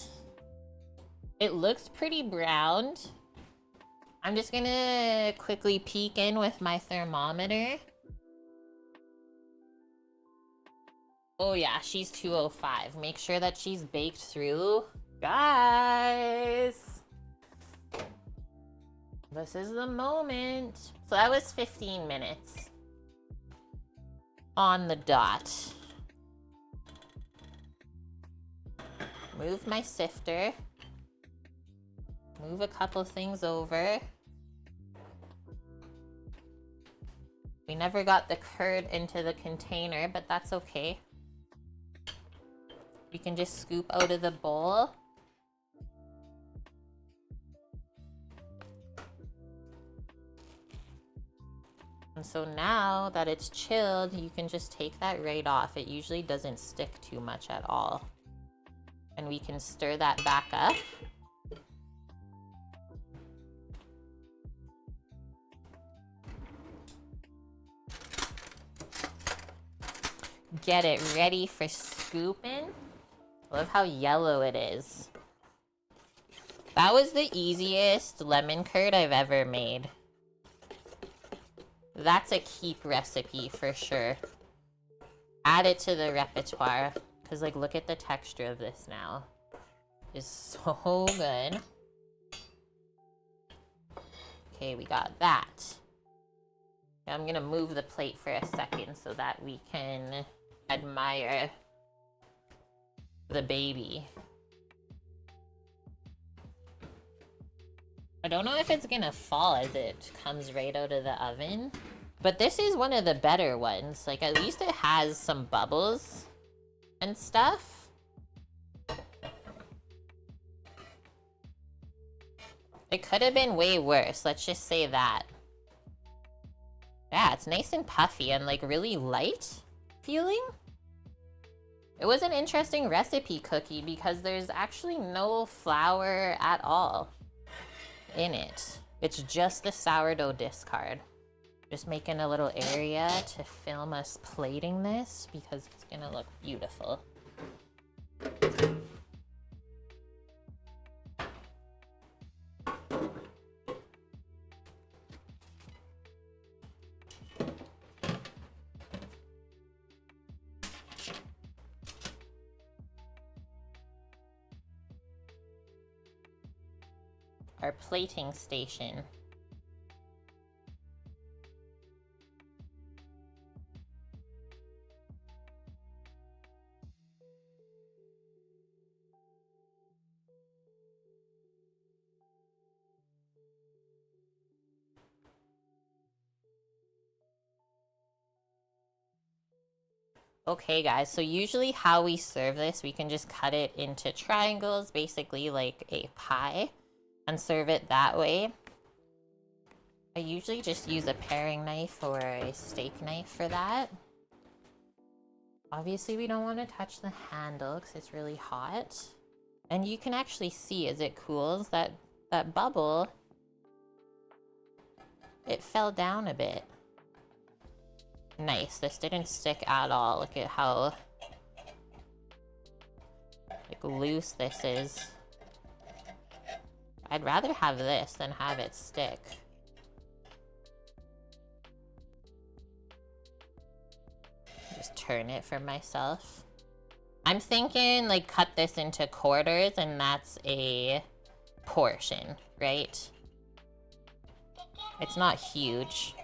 It looks pretty browned. I'm just gonna quickly peek in with my thermometer. Oh yeah, she's 205. Make sure that she's baked through. Guys! This is the moment. So that was 15 minutes. On the dot. Move my sifter. Move a couple things over. We never got the curd into the container, but that's okay. We can just scoop out of the bowl. And so now that it's chilled, you can just take that right off. It usually doesn't stick too much at all. And we can stir that back up. Get it ready for scooping. I love how yellow it is. That was the easiest lemon curd I've ever made. That's a keep recipe for sure. Add it to the repertoire. Because, like, look at the texture of this now. It's so good. Okay, we got that. I'm going to move the plate for a second so that we can admire the baby. I don't know if it's gonna fall as it comes right out of the oven, but this is one of the better ones. Like, at least it has some bubbles and stuff. It could have been way worse, let's just say that. Yeah, it's nice and puffy and like really light feeling. It was an interesting recipe cookie because there's actually no flour at all in it. It's just the sourdough discard. Just making a little area to film us plating this because it's gonna look beautiful. Our plating station. Okay, guys, so usually how we serve this, we can just cut it into triangles, basically like a pie, and serve it that way. I usually just use a paring knife or a steak knife for that. Obviously, we don't want to touch the handle because it's really hot. And you can actually see as it cools that bubble, it fell down a bit. Nice, this didn't stick at all. Look at how like loose this is. I'd rather have this than have it stick. Just turn it for myself. I'm thinking like cut this into quarters and that's a portion, right? It's not huge.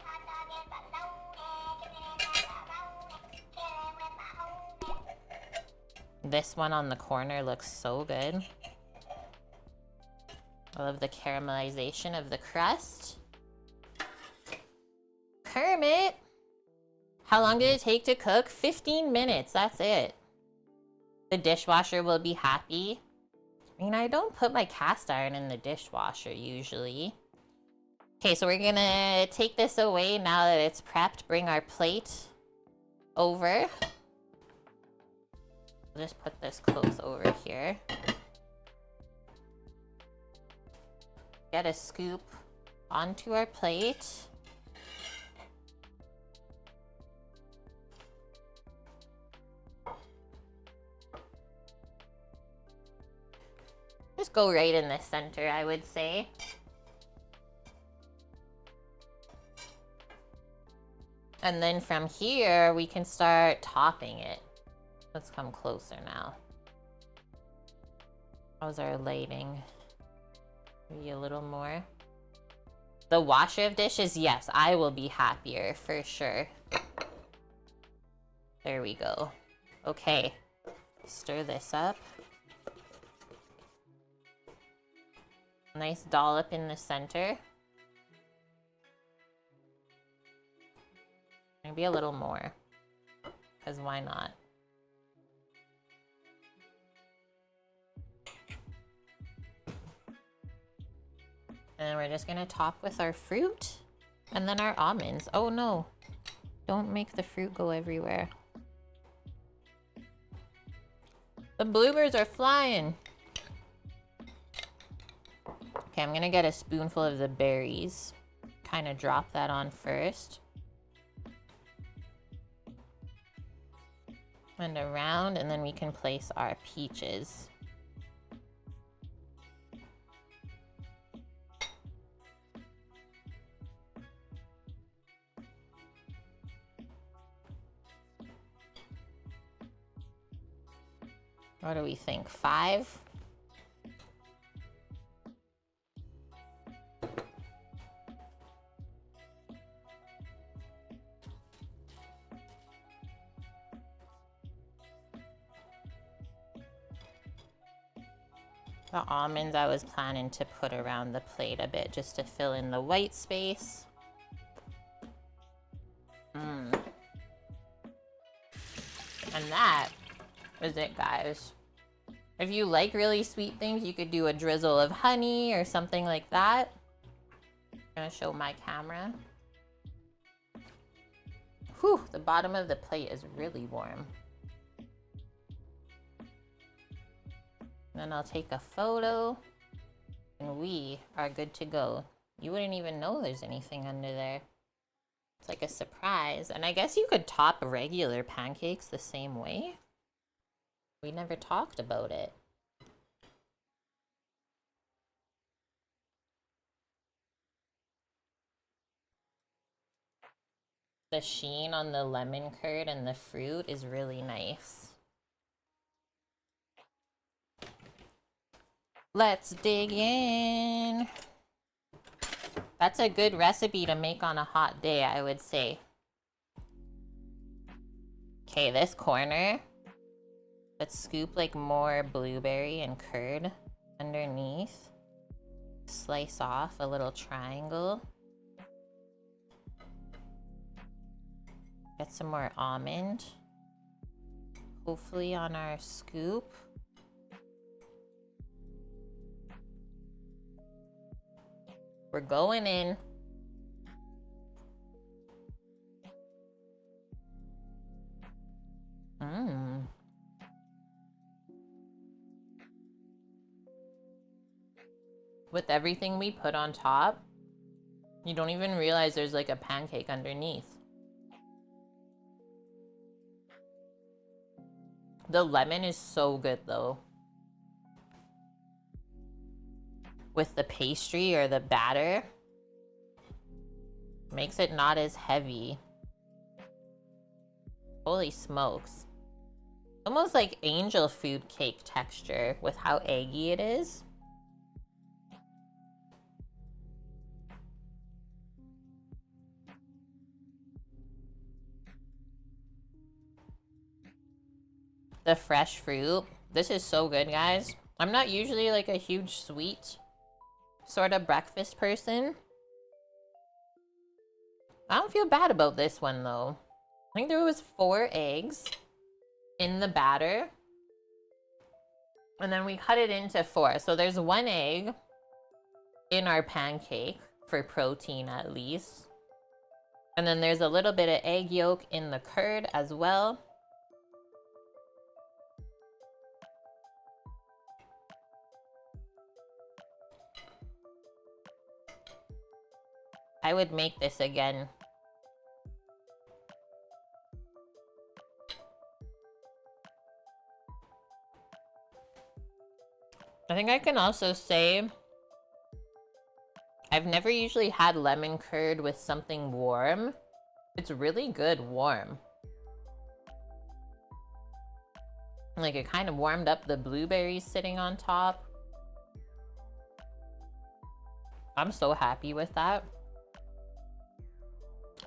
This one on the corner looks so good. I love the caramelization of the crust. Kermit! How long did it take to cook? 15 minutes, that's it. The dishwasher will be happy. I mean, I don't put my cast iron in the dishwasher usually. Okay, so we're gonna take this away now that it's prepped. Bring our plate over. I'll just put this close over here. Get a scoop onto our plate. Just go right in the center, I would say. And then from here, we can start topping it. Let's come closer now. How's our lighting? Maybe a little more. The washer of dishes, yes, I will be happier for sure. There we go. Okay, stir this up. Nice dollop in the center. Maybe a little more, because why not? And then we're just gonna top with our fruit and then our almonds. Oh no, don't make the fruit go everywhere. The bluebirds are flying. Okay, I'm gonna get a spoonful of the berries. Kind of drop that on first. And around, and then we can place our peaches. What do we think? 5? The almonds I was planning to put around the plate a bit just to fill in the white space. And that is it, guys. If you like really sweet things, you could do a drizzle of honey or something like that. I'm gonna show my camera. Whew, the bottom of the plate is really warm. Then I'll take a photo and we are good to go. You wouldn't even know there's anything under there. It's like a surprise. And I guess you could top regular pancakes the same way. We never talked about it. The sheen on the lemon curd and the fruit is really nice. Let's dig in. That's a good recipe to make on a hot day, I would say. Okay, this corner. Let's scoop like more blueberry and curd underneath. Slice off a little triangle. Get some more almond. hopefully on our scoop. We're going in. Mmm. With everything we put on top, you don't even realize there's like a pancake underneath. The lemon is so good though. With the pastry or the batter, makes it not as heavy. Holy smokes. Almost like angel food cake texture with how eggy it is. The fresh fruit. This is so good, guys. I'm not usually like a huge sweet sort of breakfast person. I don't feel bad about this one though. I think there was 4 eggs in the batter. And then we cut it into 4. So there's 1 egg in our pancake for protein at least. And then there's a little bit of egg yolk in the curd as well. I would make this again. I think I can also say I've never usually had lemon curd with something warm. It's really good warm. Like it kind of warmed up the blueberries sitting on top. I'm so happy with that.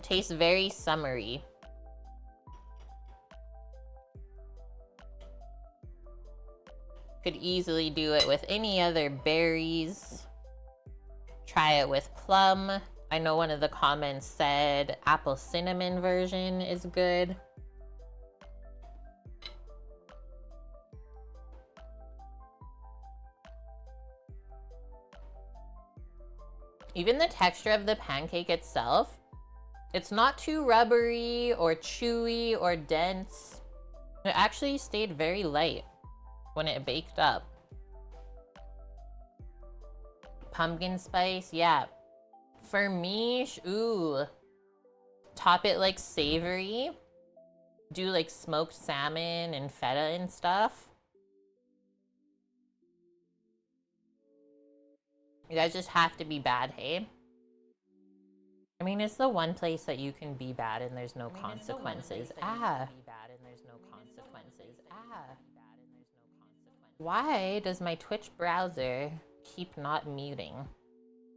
Tastes very summery. Could easily do it with any other berries. Try it with plum. I know one of the comments said apple cinnamon version is good. Even the texture of the pancake itself, it's not too rubbery or chewy or dense. It actually stayed very light when it baked up. Pumpkin spice, yeah. For me, ooh. Top it like savory. Do like smoked salmon and feta and stuff. You guys just have to be bad, hey? I mean, it's the one place that you can be bad and there's no consequences. Why does my Twitch browser keep not muting?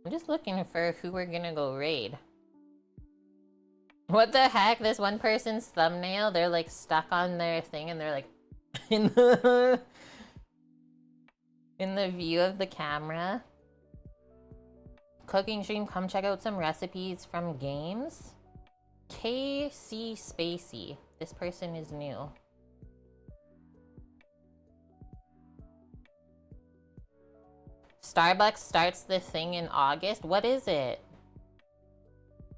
I'm just looking for who we're gonna go raid. What the heck? This one person's thumbnail, they're like stuck on their thing and they're like in the view of the camera. Cooking stream, come check out some recipes from games. KC Spacey. This person is new. Starbucks starts the thing in August. What is it?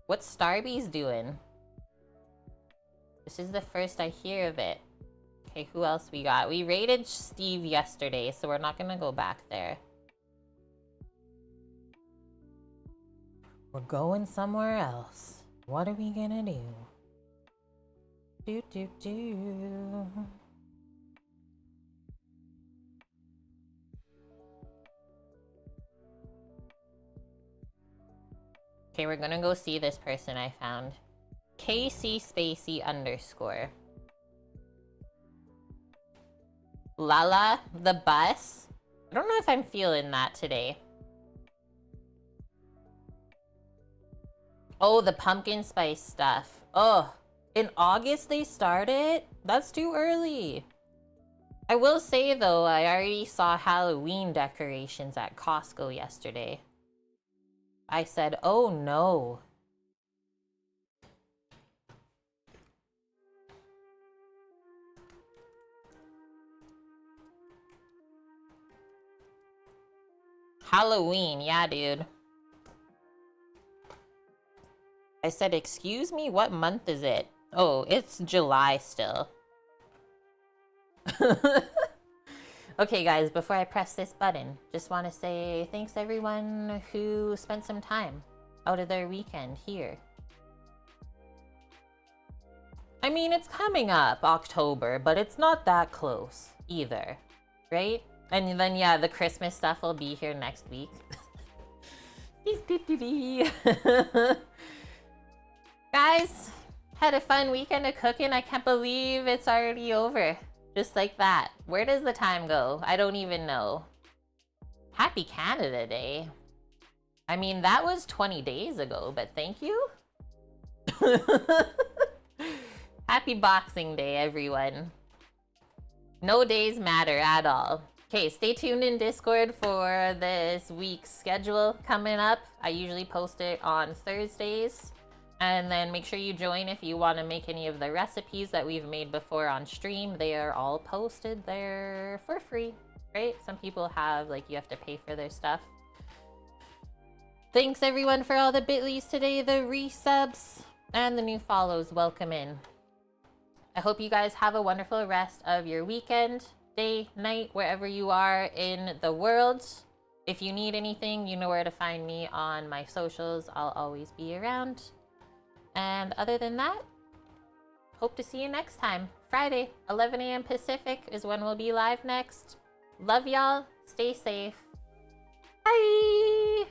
What's Starbucks doing? This is the first I hear of it. Okay, who else we got? We raided Steve yesterday, so we're not gonna go back there. We're going somewhere else. What are we gonna do? Do. Okay, we're gonna go see this person I found. KC Spacey _ Lala the bus. I don't know if I'm feeling that today. Oh, the pumpkin spice stuff. Oh, in August they started? That's too early. I will say though, I already saw Halloween decorations at Costco yesterday. I said, oh no. Halloween, yeah, dude. I said, excuse me, what month is it? Oh, it's July still. Okay, guys, before I press this button, just want to say thanks everyone who spent some time out of their weekend here. I mean, it's coming up October, but it's not that close either, right? And then, yeah, the Christmas stuff will be here next week. Guys, had a fun weekend of cooking. I can't believe it's already over. Just like that. Where does the time go? I don't even know. Happy Canada Day. I mean, that was 20 days ago, but thank you. Happy Boxing Day, everyone. No days matter at all. Okay, stay tuned in Discord for this week's schedule coming up. I usually post it on Thursdays. And then make sure you join if you want to make any of the recipes that we've made before on stream. They are all posted there for free, right? Some people have, like, you have to pay for their stuff. Thanks everyone for all the bit.lys today, the resubs, and the new follows. Welcome in. I hope you guys have a wonderful rest of your weekend, day, night, wherever you are in the world. If you need anything, you know where to find me on my socials. I'll always be around. And other than that, hope to see you next time. Friday, 11 a.m. Pacific is when we'll be live next. Love y'all. Stay safe. Bye!